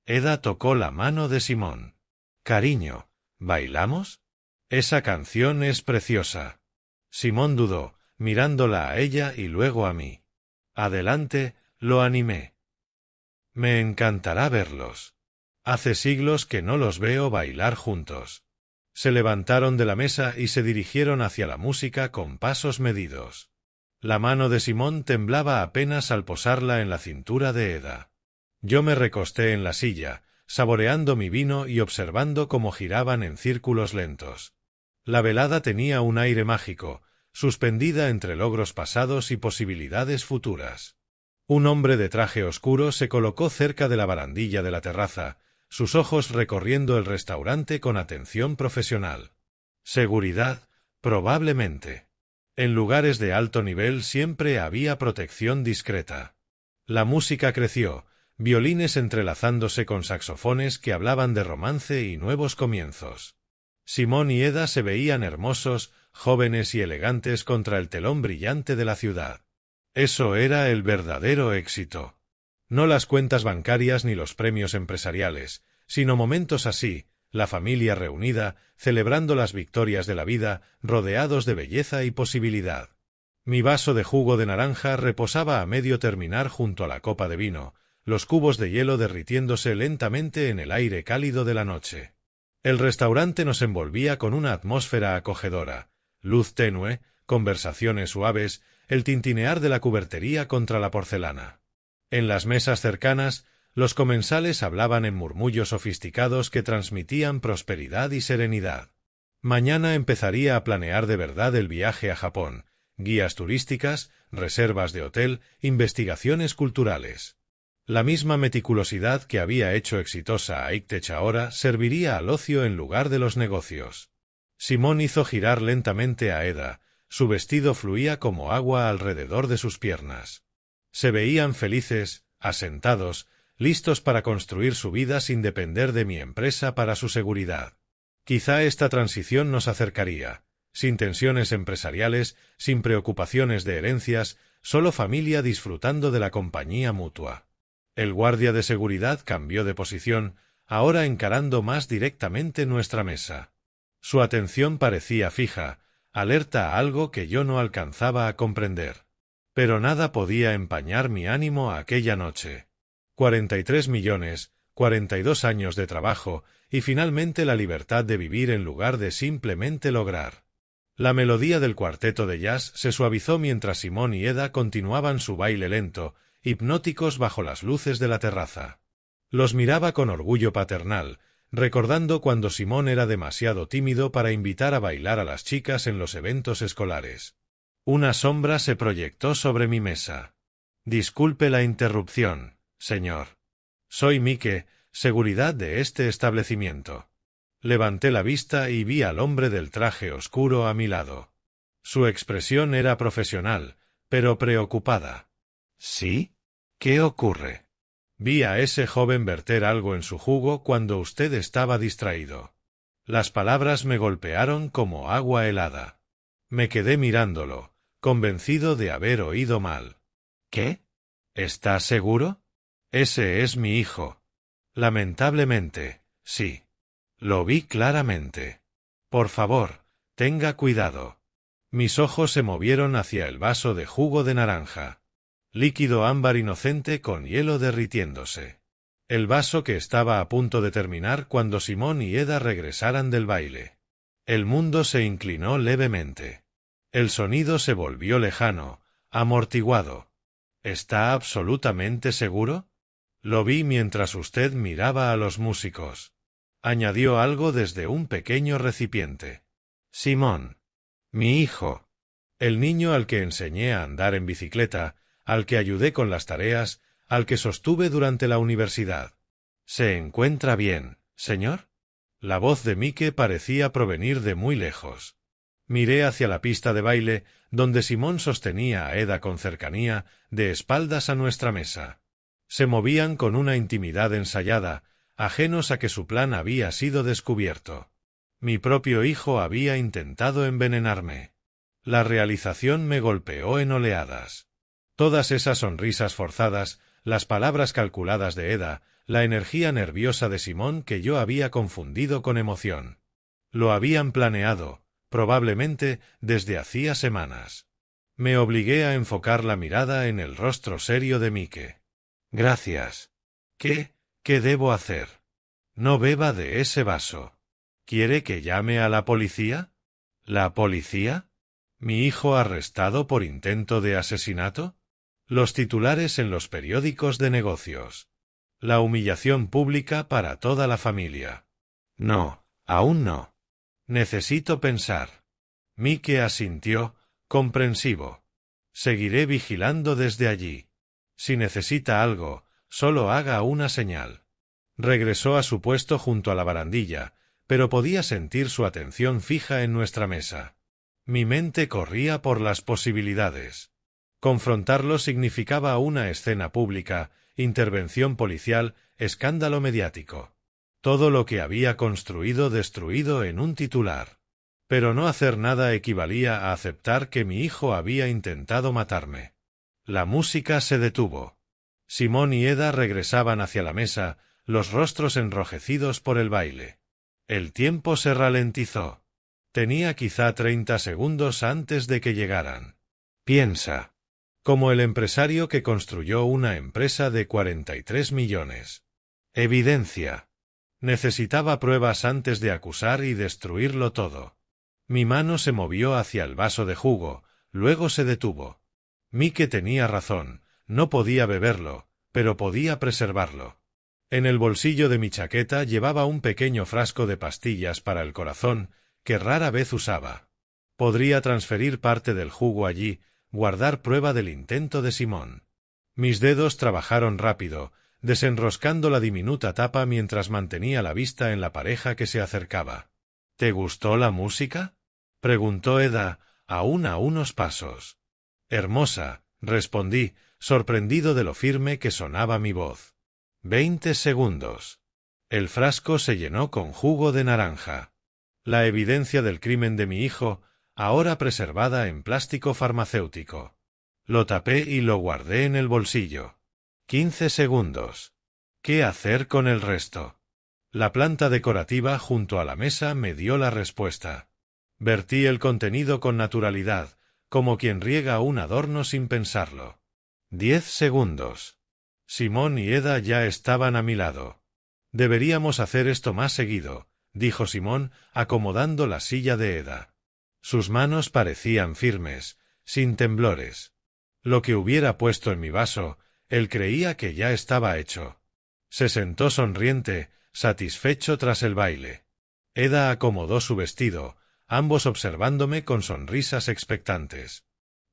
Eda tocó la mano de Simón. «Cariño, ¿bailamos? Esa canción es preciosa». Simón dudó, mirándola a ella y luego a mí. «Adelante», lo animé. «Me encantará verlos. Hace siglos que no los veo bailar juntos». Se levantaron de la mesa y se dirigieron hacia la música con pasos medidos. La mano de Simón temblaba apenas al posarla en la cintura de Eda. Yo me recosté en la silla, saboreando mi vino y observando cómo giraban en círculos lentos. La velada tenía un aire mágico, suspendida entre logros pasados y posibilidades futuras. Un hombre de traje oscuro se colocó cerca de la barandilla de la terraza, sus ojos recorriendo el restaurante con atención profesional. Seguridad, probablemente. En lugares de alto nivel siempre había protección discreta. La música creció, violines entrelazándose con saxofones que hablaban de romance y nuevos comienzos. Simón y Eda se veían hermosos, jóvenes y elegantes contra el telón brillante de la ciudad. Eso era el verdadero éxito. No las cuentas bancarias ni los premios empresariales, sino momentos así, la familia reunida, celebrando las victorias de la vida, rodeados de belleza y posibilidad. Mi vaso de jugo de naranja reposaba a medio terminar junto a la copa de vino, los cubos de hielo derritiéndose lentamente en el aire cálido de la noche. El restaurante nos envolvía con una atmósfera acogedora, luz tenue, conversaciones suaves, el tintinear de la cubertería contra la porcelana. En las mesas cercanas, los comensales hablaban en murmullos sofisticados que transmitían prosperidad y serenidad. Mañana empezaría a planear de verdad el viaje a Japón, guías turísticas, reservas de hotel, investigaciones culturales. La misma meticulosidad que había hecho exitosa a Iktech ahora serviría al ocio en lugar de los negocios. Simón hizo girar lentamente a Eda, su vestido fluía como agua alrededor de sus piernas. Se veían felices, asentados, listos para construir su vida sin depender de mi empresa para su seguridad. Quizá esta transición nos acercaría, sin tensiones empresariales, sin preocupaciones de herencias, solo familia disfrutando de la compañía mutua. El guardia de seguridad cambió de posición, ahora encarando más directamente nuestra mesa. Su atención parecía fija, alerta a algo que yo no alcanzaba a comprender. Pero nada podía empañar mi ánimo aquella noche. 43 millones, 42 años de trabajo, y finalmente la libertad de vivir en lugar de simplemente lograr. La melodía del cuarteto de jazz se suavizó mientras Simón y Eda continuaban su baile lento, hipnóticos bajo las luces de la terraza. Los miraba con orgullo paternal, recordando cuando Simón era demasiado tímido para invitar a bailar a las chicas en los eventos escolares. Una sombra se proyectó sobre mi mesa. Disculpe la interrupción, señor. Soy Mike, seguridad de este establecimiento. Levanté la vista y vi al hombre del traje oscuro a mi lado. Su expresión era profesional, pero preocupada. ¿Sí? ¿Qué ocurre? Vi a ese joven verter algo en su jugo cuando usted estaba distraído. Las palabras me golpearon como agua helada. Me quedé mirándolo, convencido de haber oído mal. ¿Qué? ¿Estás seguro? Ese es mi hijo. Lamentablemente, sí. Lo vi claramente. Por favor, tenga cuidado. Mis ojos se movieron hacia el vaso de jugo de naranja. Líquido ámbar inocente con hielo derritiéndose. El vaso que estaba a punto de terminar cuando Simón y Eda regresaran del baile. El mundo se inclinó levemente. El sonido se volvió lejano, amortiguado. ¿Está absolutamente seguro? Lo vi mientras usted miraba a los músicos. Añadió algo desde un pequeño recipiente. Simón. Mi hijo. El niño al que enseñé a andar en bicicleta, al que ayudé con las tareas, al que sostuve durante la universidad. ¿Se encuentra bien, señor? La voz de Mike parecía provenir de muy lejos. Miré hacia la pista de baile, donde Simón sostenía a Eda con cercanía, de espaldas a nuestra mesa. Se movían con una intimidad ensayada, ajenos a que su plan había sido descubierto. Mi propio hijo había intentado envenenarme. La realización me golpeó en oleadas. Todas esas sonrisas forzadas, las palabras calculadas de Eda, la energía nerviosa de Simón que yo había confundido con emoción. Lo habían planeado, probablemente desde hacía semanas. Me obligué a enfocar la mirada en el rostro serio de Mike. Gracias. ¿Qué debo hacer? No beba de ese vaso. ¿Quiere que llame a la policía? ¿La policía? ¿Mi hijo arrestado por intento de asesinato? Los titulares en los periódicos de negocios. La humillación pública para toda la familia. No, aún no. Necesito pensar. Mike asintió, comprensivo. Seguiré vigilando desde allí. Si necesita algo, solo haga una señal. Regresó a su puesto junto a la barandilla, pero podía sentir su atención fija en nuestra mesa. Mi mente corría por las posibilidades. Confrontarlo significaba una escena pública, intervención policial, escándalo mediático. Todo lo que había construido destruido en un titular. Pero no hacer nada equivalía a aceptar que mi hijo había intentado matarme. La música se detuvo. Simón y Eda regresaban hacia la mesa, los rostros enrojecidos por el baile. El tiempo se ralentizó. Tenía quizá 30 segundos antes de que llegaran. Piensa. Como el empresario que construyó una empresa de 43 millones. Evidencia. Necesitaba pruebas antes de acusar y destruirlo todo. Mi mano se movió hacia el vaso de jugo, luego se detuvo. Mike tenía razón, no podía beberlo, pero podía preservarlo. En el bolsillo de mi chaqueta llevaba un pequeño frasco de pastillas para el corazón, que rara vez usaba. Podría transferir parte del jugo allí, guardar prueba del intento de Simón. Mis dedos trabajaron rápido, desenroscando la diminuta tapa mientras mantenía la vista en la pareja que se acercaba. ¿Te gustó la música? Preguntó Eda, aún a unos pasos. Hermosa, respondí, sorprendido de lo firme que sonaba mi voz. 20 segundos. El frasco se llenó con jugo de naranja. La evidencia del crimen de mi hijo, ahora preservada en plástico farmacéutico. Lo tapé y lo guardé en el bolsillo. 15 segundos. ¿Qué hacer con el resto? La planta decorativa junto a la mesa me dio la respuesta. Vertí el contenido con naturalidad, como quien riega un adorno sin pensarlo. 10 segundos. Simón y Eda ya estaban a mi lado. Deberíamos hacer esto más seguido, dijo Simón, acomodando la silla de Eda. Sus manos parecían firmes, sin temblores. Lo que hubiera puesto en mi vaso, él creía que ya estaba hecho. Se sentó sonriente, satisfecho tras el baile. Eda acomodó su vestido, ambos observándome con sonrisas expectantes.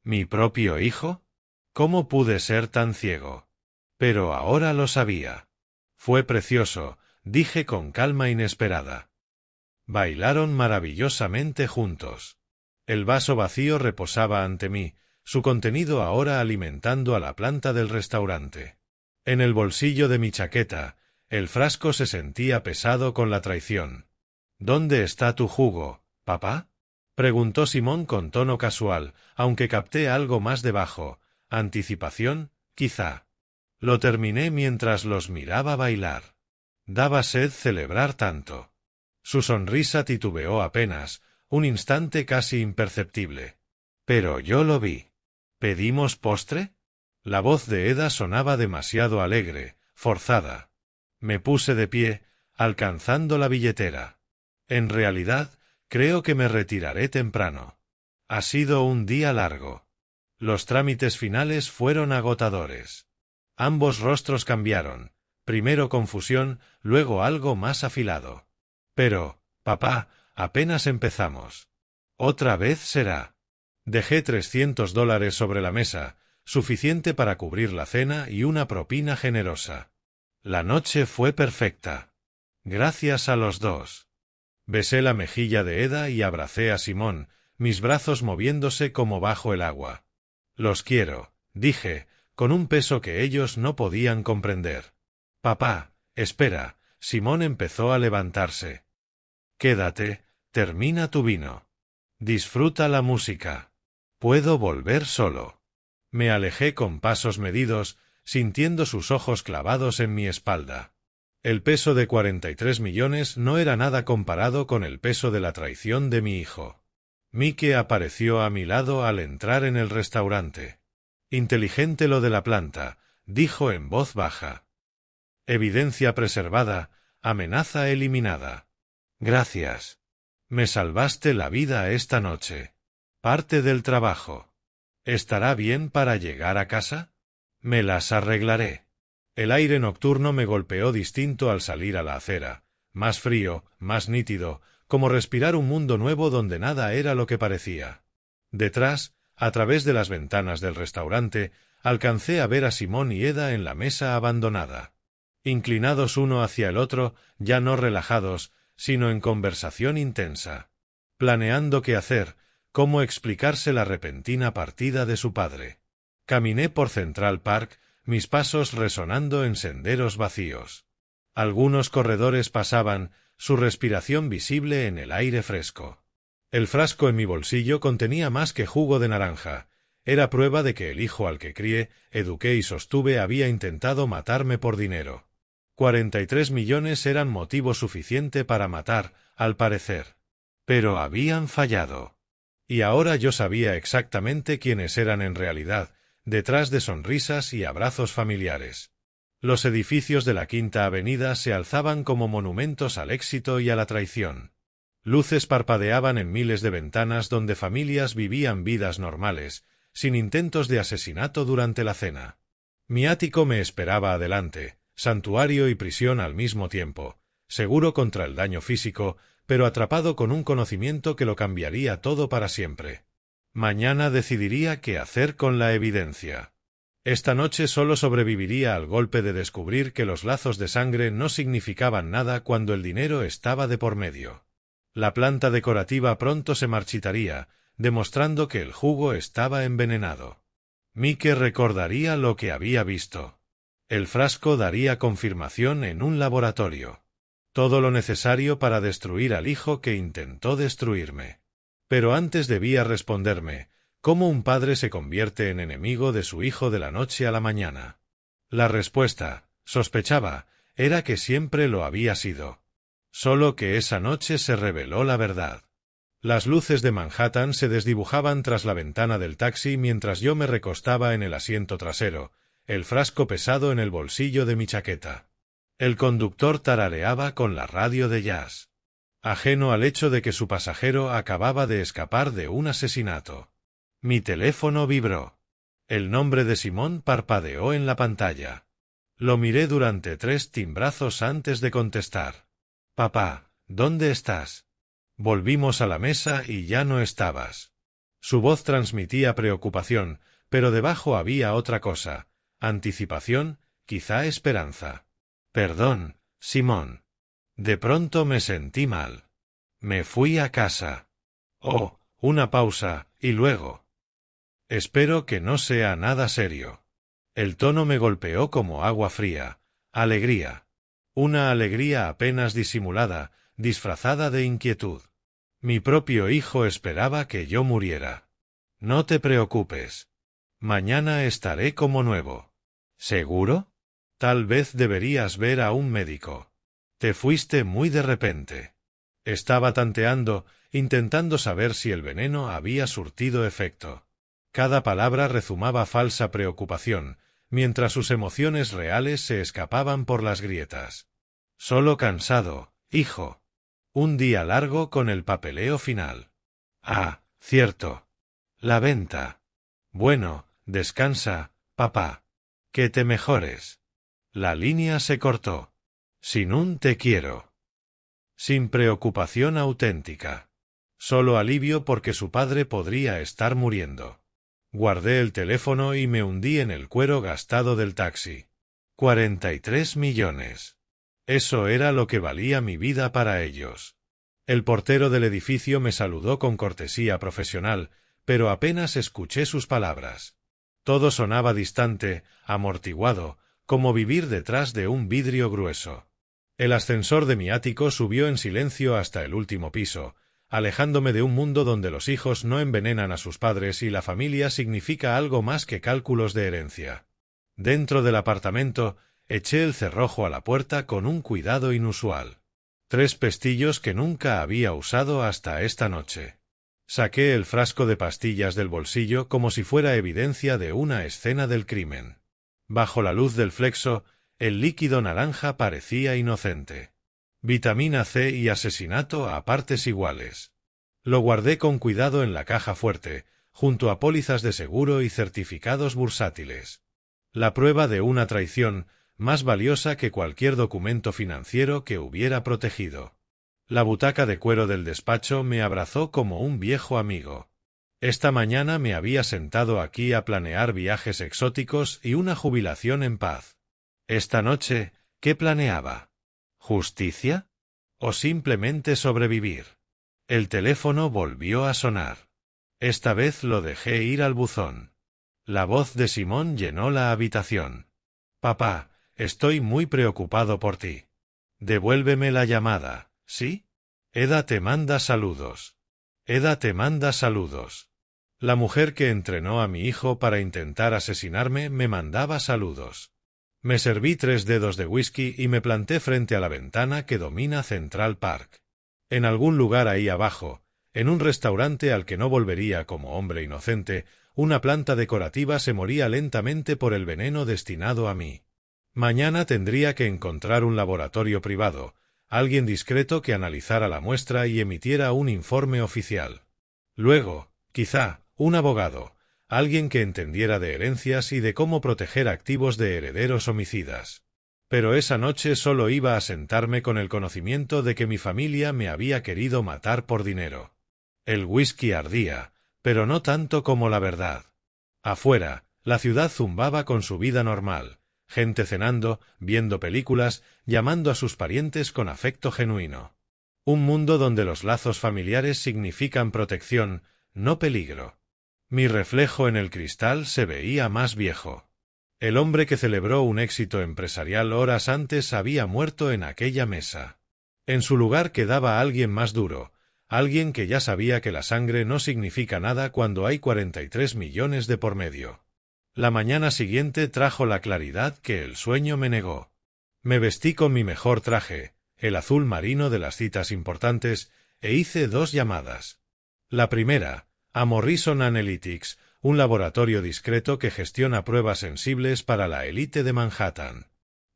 ¿Mi propio hijo? ¿Cómo pude ser tan ciego? Pero ahora lo sabía. Fue precioso, dije con calma inesperada. Bailaron maravillosamente juntos. El vaso vacío reposaba ante mí, su contenido ahora alimentando a la planta del restaurante. En el bolsillo de mi chaqueta, el frasco se sentía pesado con la traición. ¿Dónde está tu jugo, papá? Preguntó Simón con tono casual, aunque capté algo más debajo. Anticipación, quizá. Lo terminé mientras los miraba bailar. Daba sed celebrar tanto. Su sonrisa titubeó apenas, un instante casi imperceptible. Pero yo lo vi. ¿Pedimos postre? La voz de Eda sonaba demasiado alegre, forzada. Me puse de pie, alcanzando la billetera. En realidad, creo que me retiraré temprano. Ha sido un día largo. Los trámites finales fueron agotadores. Ambos rostros cambiaron, primero confusión, luego algo más afilado. Pero, papá, apenas empezamos. Otra vez será. Dejé $300 sobre la mesa, suficiente para cubrir la cena y una propina generosa. La noche fue perfecta. Gracias a los dos. Besé la mejilla de Eda y abracé a Simón, mis brazos moviéndose como bajo el agua. Los quiero, dije, con un peso que ellos no podían comprender. Papá, espera, Simón empezó a levantarse. Quédate, termina tu vino. Disfruta la música. Puedo volver solo. Me alejé con pasos medidos, sintiendo sus ojos clavados en mi espalda. El peso de 43 millones no era nada comparado con el peso de la traición de mi hijo. Mike apareció a mi lado al entrar en el restaurante. Inteligente lo de la planta, dijo en voz baja. Evidencia preservada, amenaza eliminada. Gracias. Me salvaste la vida esta noche. Parte del trabajo. ¿Estará bien para llegar a casa? Me las arreglaré. El aire nocturno me golpeó distinto al salir a la acera, más frío, más nítido, como respirar un mundo nuevo donde nada era lo que parecía. Detrás, a través de las ventanas del restaurante, alcancé a ver a Simón y Eda en la mesa abandonada. Inclinados uno hacia el otro, ya no relajados, sino en conversación intensa. Planeando qué hacer, cómo explicarse la repentina partida de su padre. Caminé por Central Park, mis pasos resonando en senderos vacíos. Algunos corredores pasaban, su respiración visible en el aire fresco. El frasco en mi bolsillo contenía más que jugo de naranja. Era prueba de que el hijo al que crié, eduqué y sostuve había intentado matarme por dinero. 43 millones eran motivo suficiente para matar, al parecer. Pero habían fallado. Y ahora yo sabía exactamente quiénes eran en realidad, detrás de sonrisas y abrazos familiares. Los edificios de la Quinta Avenida se alzaban como monumentos al éxito y a la traición. Luces parpadeaban en miles de ventanas donde familias vivían vidas normales, sin intentos de asesinato durante la cena. Mi ático me esperaba adelante, santuario y prisión al mismo tiempo, seguro contra el daño físico, pero atrapado con un conocimiento que lo cambiaría todo para siempre. Mañana decidiría qué hacer con la evidencia. Esta noche solo sobreviviría al golpe de descubrir que los lazos de sangre no significaban nada cuando el dinero estaba de por medio. La planta decorativa pronto se marchitaría, demostrando que el jugo estaba envenenado. Mike recordaría lo que había visto. El frasco daría confirmación en un laboratorio. Todo lo necesario para destruir al hijo que intentó destruirme. Pero antes debía responderme, ¿cómo un padre se convierte en enemigo de su hijo de la noche a la mañana? La respuesta, sospechaba, era que siempre lo había sido. Solo que esa noche se reveló la verdad. Las luces de Manhattan se desdibujaban tras la ventana del taxi mientras yo me recostaba en el asiento trasero, el frasco pesado en el bolsillo de mi chaqueta. El conductor tarareaba con la radio de jazz, ajeno al hecho de que su pasajero acababa de escapar de un asesinato. Mi teléfono vibró. El nombre de Simón parpadeó en la pantalla. Lo miré durante 3 timbrazos antes de contestar. «Papá, ¿dónde estás?» Volvimos a la mesa y ya no estabas. Su voz transmitía preocupación, pero debajo había otra cosa, anticipación, quizá esperanza. «Perdón, Simón. De pronto me sentí mal. Me fui a casa». Oh, una pausa, y luego. «Espero que no sea nada serio». El tono me golpeó como agua fría. Alegría. Una alegría apenas disimulada, disfrazada de inquietud. Mi propio hijo esperaba que yo muriera. «No te preocupes. Mañana estaré como nuevo». «¿Seguro? Tal vez deberías ver a un médico. Te fuiste muy de repente». Estaba tanteando, intentando saber si el veneno había surtido efecto. Cada palabra rezumaba falsa preocupación, mientras sus emociones reales se escapaban por las grietas. «Solo cansado, hijo. Un día largo con el papeleo final». «Ah, cierto. La venta. Bueno, descansa, papá. Que te mejores». La línea se cortó. Sin un te quiero. Sin preocupación auténtica. Solo alivio porque su padre podría estar muriendo. Guardé el teléfono y me hundí en el cuero gastado del taxi. 43 millones. Eso era lo que valía mi vida para ellos. El portero del edificio me saludó con cortesía profesional, pero apenas escuché sus palabras. Todo sonaba distante, amortiguado, como vivir detrás de un vidrio grueso. El ascensor de mi ático subió en silencio hasta el último piso, alejándome de un mundo donde los hijos no envenenan a sus padres y la familia significa algo más que cálculos de herencia. Dentro del apartamento, eché el cerrojo a la puerta con un cuidado inusual. 3 pestillos que nunca había usado hasta esta noche. Saqué el frasco de pastillas del bolsillo como si fuera evidencia de una escena del crimen. Bajo la luz del flexo, el líquido naranja parecía inocente. Vitamina C y asesinato a partes iguales. Lo guardé con cuidado en la caja fuerte, junto a pólizas de seguro y certificados bursátiles. La prueba de una traición, más valiosa que cualquier documento financiero que hubiera protegido. La butaca de cuero del despacho me abrazó como un viejo amigo. Esta mañana me había sentado aquí a planear viajes exóticos y una jubilación en paz. Esta noche, ¿qué planeaba? ¿Justicia? ¿O simplemente sobrevivir? El teléfono volvió a sonar. Esta vez lo dejé ir al buzón. La voz de Simón llenó la habitación. Papá, estoy muy preocupado por ti. Devuélveme la llamada, ¿sí? Eda te manda saludos. Eda te manda saludos. La mujer que entrenó a mi hijo para intentar asesinarme me mandaba saludos. Me serví 3 dedos de whisky y me planté frente a la ventana que domina Central Park. En algún lugar ahí abajo, en un restaurante al que no volvería como hombre inocente, una planta decorativa se moría lentamente por el veneno destinado a mí. Mañana tendría que encontrar un laboratorio privado, alguien discreto que analizara la muestra y emitiera un informe oficial. Luego, quizá, un abogado, alguien que entendiera de herencias y de cómo proteger activos de herederos homicidas. Pero esa noche solo iba a sentarme con el conocimiento de que mi familia me había querido matar por dinero. El whisky ardía, pero no tanto como la verdad. Afuera, la ciudad zumbaba con su vida normal, gente cenando, viendo películas, llamando a sus parientes con afecto genuino. Un mundo donde los lazos familiares significan protección, no peligro. Mi reflejo en el cristal se veía más viejo. El hombre que celebró un éxito empresarial horas antes había muerto en aquella mesa. En su lugar quedaba alguien más duro, alguien que ya sabía que la sangre no significa nada cuando hay 43 millones de por medio. La mañana siguiente trajo la claridad que el sueño me negó. Me vestí con mi mejor traje, el azul marino de las citas importantes, e hice 2 llamadas. La primera, a Morrison Analytics, un laboratorio discreto que gestiona pruebas sensibles para la élite de Manhattan.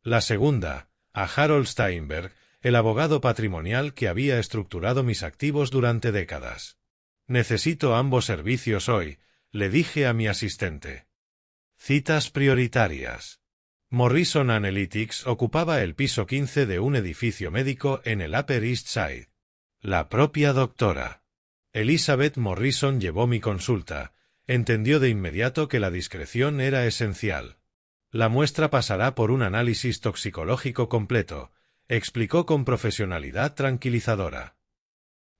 La segunda, a Harold Steinberg, el abogado patrimonial que había estructurado mis activos durante décadas. Necesito ambos servicios hoy, le dije a mi asistente. Citas prioritarias. Morrison Analytics ocupaba el piso 15 de un edificio médico en el Upper East Side. La propia doctora Elizabeth Morrison llevó mi consulta. Entendió de inmediato que la discreción era esencial. La muestra pasará por un análisis toxicológico completo, explicó con profesionalidad tranquilizadora.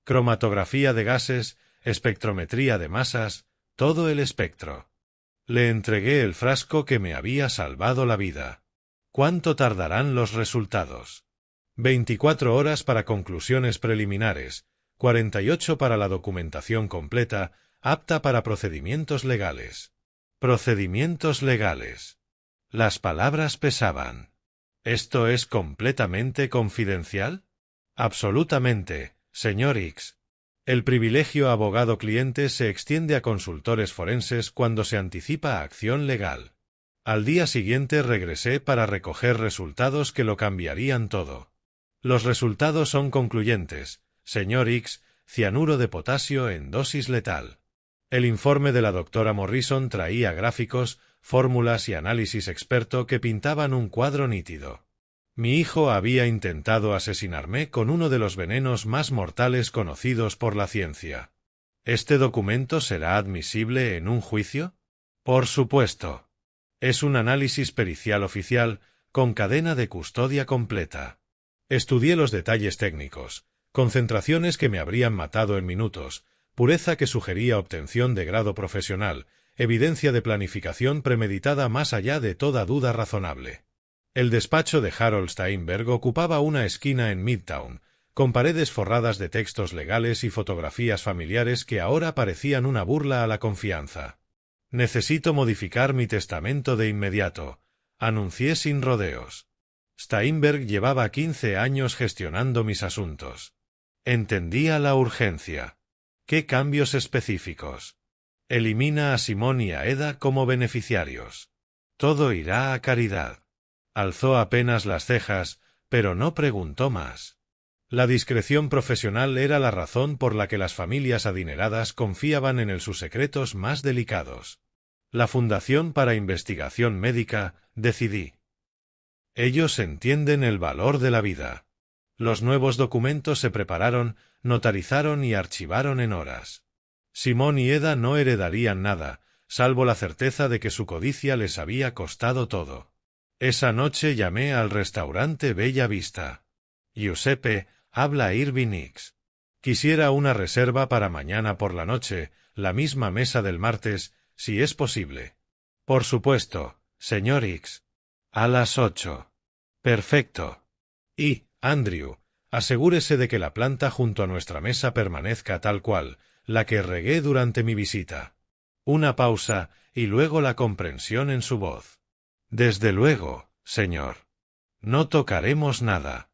Cromatografía de gases, espectrometría de masas, todo el espectro. Le entregué el frasco que me había salvado la vida. ¿Cuánto tardarán los resultados? 24 horas para conclusiones preliminares, 48 para la documentación completa, apta para procedimientos legales. Procedimientos legales. Las palabras pesaban. ¿Esto es completamente confidencial? Absolutamente, señor X. El privilegio abogado-cliente se extiende a consultores forenses cuando se anticipa acción legal. Al día siguiente regresé para recoger resultados que lo cambiarían todo. Los resultados son concluyentes, señor X, cianuro de potasio en dosis letal. El informe de la doctora Morrison traía gráficos, fórmulas y análisis experto que pintaban un cuadro nítido. Mi hijo había intentado asesinarme con uno de los venenos más mortales conocidos por la ciencia. ¿Este documento será admisible en un juicio? Por supuesto. Es un análisis pericial oficial con cadena de custodia completa. Estudié los detalles técnicos, concentraciones que me habrían matado en minutos, pureza que sugería obtención de grado profesional, evidencia de planificación premeditada más allá de toda duda razonable. El despacho de Harold Steinberg ocupaba una esquina en Midtown, con paredes forradas de textos legales y fotografías familiares que ahora parecían una burla a la confianza. Necesito modificar mi testamento de inmediato, anuncié sin rodeos. Steinberg llevaba 15 años gestionando mis asuntos. Entendía la urgencia. ¿Qué cambios específicos? Elimina a Simón y a Eda como beneficiarios. Todo irá a caridad. Alzó apenas las cejas, pero no preguntó más. La discreción profesional era la razón por la que las familias adineradas confiaban en sus secretos más delicados. La Fundación para Investigación Médica, decidí. Ellos entienden el valor de la vida. Los nuevos documentos se prepararon, notarizaron y archivaron en horas. Simón y Eda no heredarían nada, salvo la certeza de que su codicia les había costado todo. Esa noche llamé al restaurante Bella Vista. Giuseppe, habla Irving Hicks. Quisiera una reserva para mañana por la noche, la misma mesa del martes, si es posible. Por supuesto, señor Hicks. A las 8. Perfecto. Y, Andrew, asegúrese de que la planta junto a nuestra mesa permanezca tal cual, la que regué durante mi visita. Una pausa, y luego la comprensión en su voz. Desde luego, señor. No tocaremos nada.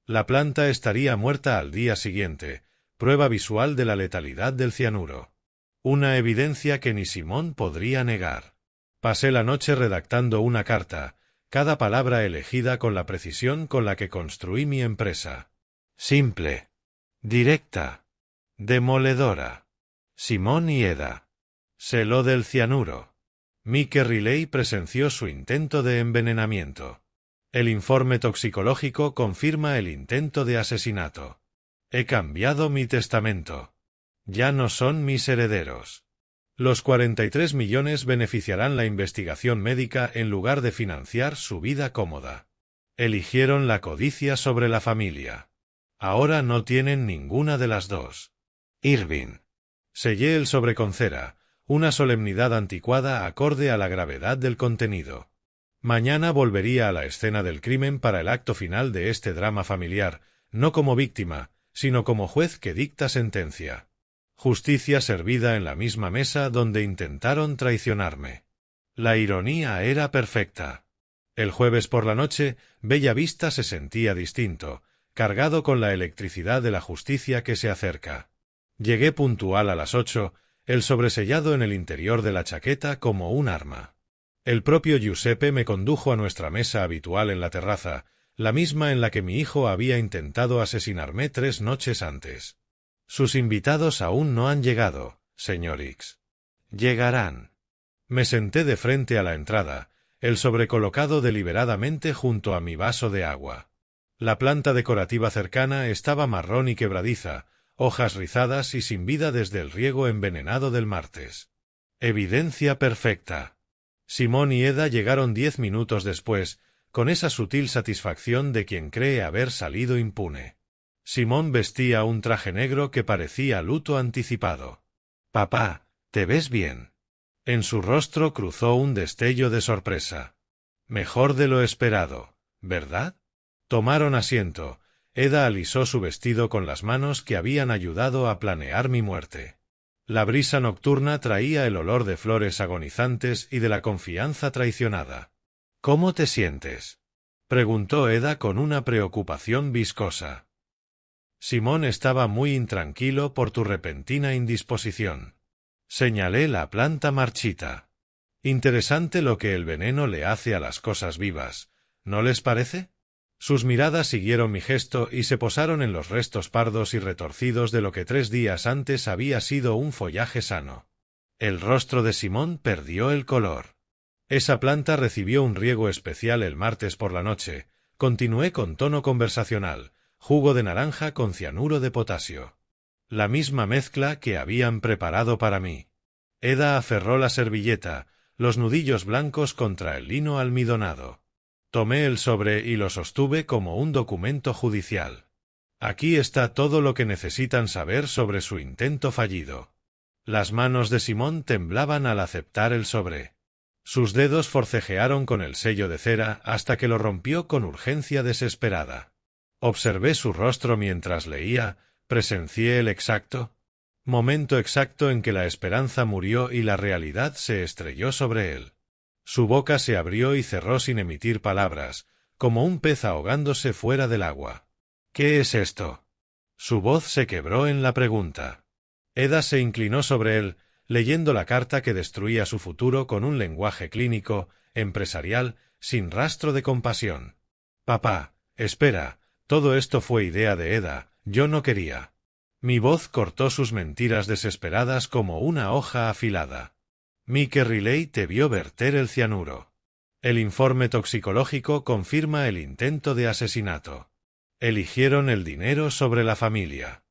La planta estaría muerta al día siguiente, prueba visual de la letalidad del cianuro. Una evidencia que ni Simón podría negar. Pasé la noche redactando una carta, cada palabra elegida con la precisión con la que construí mi empresa. Simple. Directa. Demoledora. Simón y Eda. Se lo del cianuro. Mike Riley presenció su intento de envenenamiento. El informe toxicológico confirma el intento de asesinato. He cambiado mi testamento. Ya no son mis herederos. Los 43 millones beneficiarán la investigación médica en lugar de financiar su vida cómoda. Eligieron la codicia sobre la familia. Ahora no tienen ninguna de las dos. Irving. Sellé el sobre con cera, una solemnidad anticuada acorde a la gravedad del contenido. Mañana volvería a la escena del crimen para el acto final de este drama familiar, no como víctima, sino como juez que dicta sentencia. Justicia servida en la misma mesa donde intentaron traicionarme. La ironía era perfecta. El jueves por la noche, Bella Vista se sentía distinto, cargado con la electricidad de la justicia que se acerca. Llegué puntual a las 8, el sobresellado en el interior de la chaqueta como un arma. El propio Giuseppe me condujo a nuestra mesa habitual en la terraza, la misma en la que mi hijo había intentado asesinarme 3 noches antes. Sus invitados aún no han llegado, señor Hicks. Llegarán. Me senté de frente a la entrada, el sobre colocado deliberadamente junto a mi vaso de agua. La planta decorativa cercana estaba marrón y quebradiza, hojas rizadas y sin vida desde el riego envenenado del martes. Evidencia perfecta. Simón y Eda llegaron 10 minutos después, con esa sutil satisfacción de quien cree haber salido impune. Simón vestía un traje negro que parecía luto anticipado. «Papá, ¿te ves bien?» En su rostro cruzó un destello de sorpresa. «Mejor de lo esperado, ¿verdad?» Tomaron asiento. Eda alisó su vestido con las manos que habían ayudado a planear mi muerte. La brisa nocturna traía el olor de flores agonizantes y de la confianza traicionada. «¿Cómo te sientes?», preguntó Eda con una preocupación viscosa. Simón estaba muy intranquilo por tu repentina indisposición. Señalé la planta marchita. Interesante lo que el veneno le hace a las cosas vivas, ¿no les parece? Sus miradas siguieron mi gesto y se posaron en los restos pardos y retorcidos de lo que 3 días antes había sido un follaje sano. El rostro de Simón perdió el color. Esa planta recibió un riego especial el martes por la noche. Continué con tono conversacional. Jugo de naranja con cianuro de potasio. La misma mezcla que habían preparado para mí. Eda aferró la servilleta, los nudillos blancos contra el lino almidonado. Tomé el sobre y lo sostuve como un documento judicial. Aquí está todo lo que necesitan saber sobre su intento fallido. Las manos de Simón temblaban al aceptar el sobre. Sus dedos forcejearon con el sello de cera hasta que lo rompió con urgencia desesperada. Observé su rostro mientras leía, presencié el momento exacto en que la esperanza murió y la realidad se estrelló sobre él. Su boca se abrió y cerró sin emitir palabras, como un pez ahogándose fuera del agua. «¿Qué es esto?» Su voz se quebró en la pregunta. Eda se inclinó sobre él, leyendo la carta que destruía su futuro con un lenguaje clínico, empresarial, sin rastro de compasión. «Papá, espera, Todo esto fue idea de Eda, yo no quería. Mi voz cortó sus mentiras desesperadas como una hoja afilada. Mike Riley te vio verter el cianuro. El informe toxicológico confirma el intento de asesinato. Eligieron el dinero sobre la familia.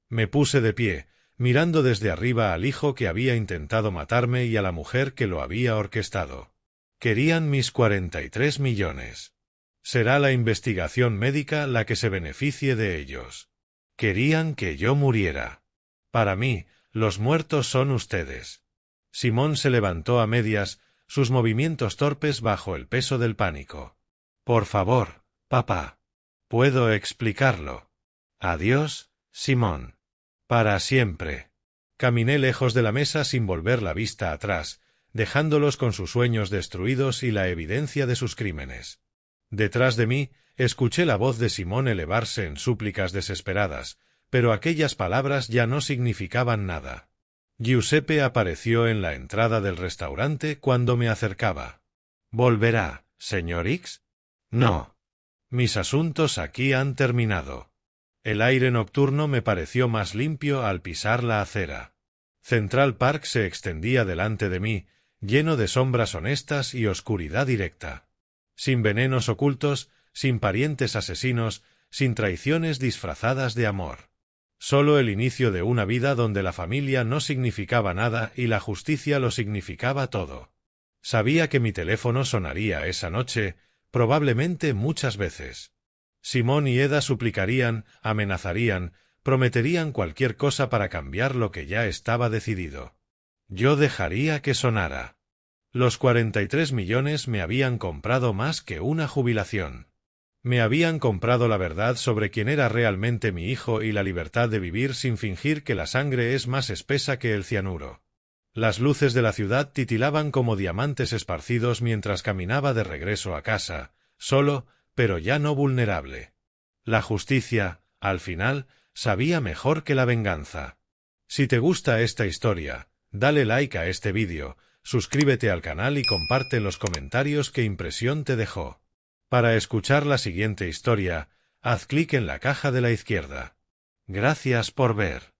Me puse de pie, mirando desde arriba al hijo que había intentado matarme y a la mujer que lo había orquestado. Querían mis 43 millones. Será la investigación médica la que se beneficie de ellos. Querían que yo muriera. Para mí, los muertos son ustedes. Simón se levantó a medias, sus movimientos torpes bajo el peso del pánico. Por favor, papá. Puedo explicarlo. Adiós, Simón. Para siempre. Caminé lejos de la mesa sin volver la vista atrás, dejándolos con sus sueños destruidos y la evidencia de sus crímenes. Detrás de mí, escuché la voz de Simón elevarse en súplicas desesperadas, pero aquellas palabras ya no significaban nada. Giuseppe apareció en la entrada del restaurante cuando me acercaba. ¿Volverá, señor X? No. Mis asuntos aquí han terminado. El aire nocturno me pareció más limpio al pisar la acera. Central Park se extendía delante de mí, lleno de sombras honestas y oscuridad directa. Sin venenos ocultos, sin parientes asesinos, sin traiciones disfrazadas de amor. Solo el inicio de una vida donde la familia no significaba nada y la justicia lo significaba todo. Sabía que mi teléfono sonaría esa noche, probablemente muchas veces. Simón y Eda suplicarían, amenazarían, prometerían cualquier cosa para cambiar lo que ya estaba decidido. Yo dejaría que sonara. Los 43 millones me habían comprado más que una jubilación. Me habían comprado la verdad sobre quién era realmente mi hijo y la libertad de vivir sin fingir que la sangre es más espesa que el cianuro. Las luces de la ciudad titilaban como diamantes esparcidos mientras caminaba de regreso a casa, solo, pero ya no vulnerable. La justicia, al final, sabía mejor que la venganza. Si te gusta esta historia, dale like a este vídeo, suscríbete al canal y comparte en los comentarios qué impresión te dejó. Para escuchar la siguiente historia, haz clic en la caja de la izquierda. Gracias por ver.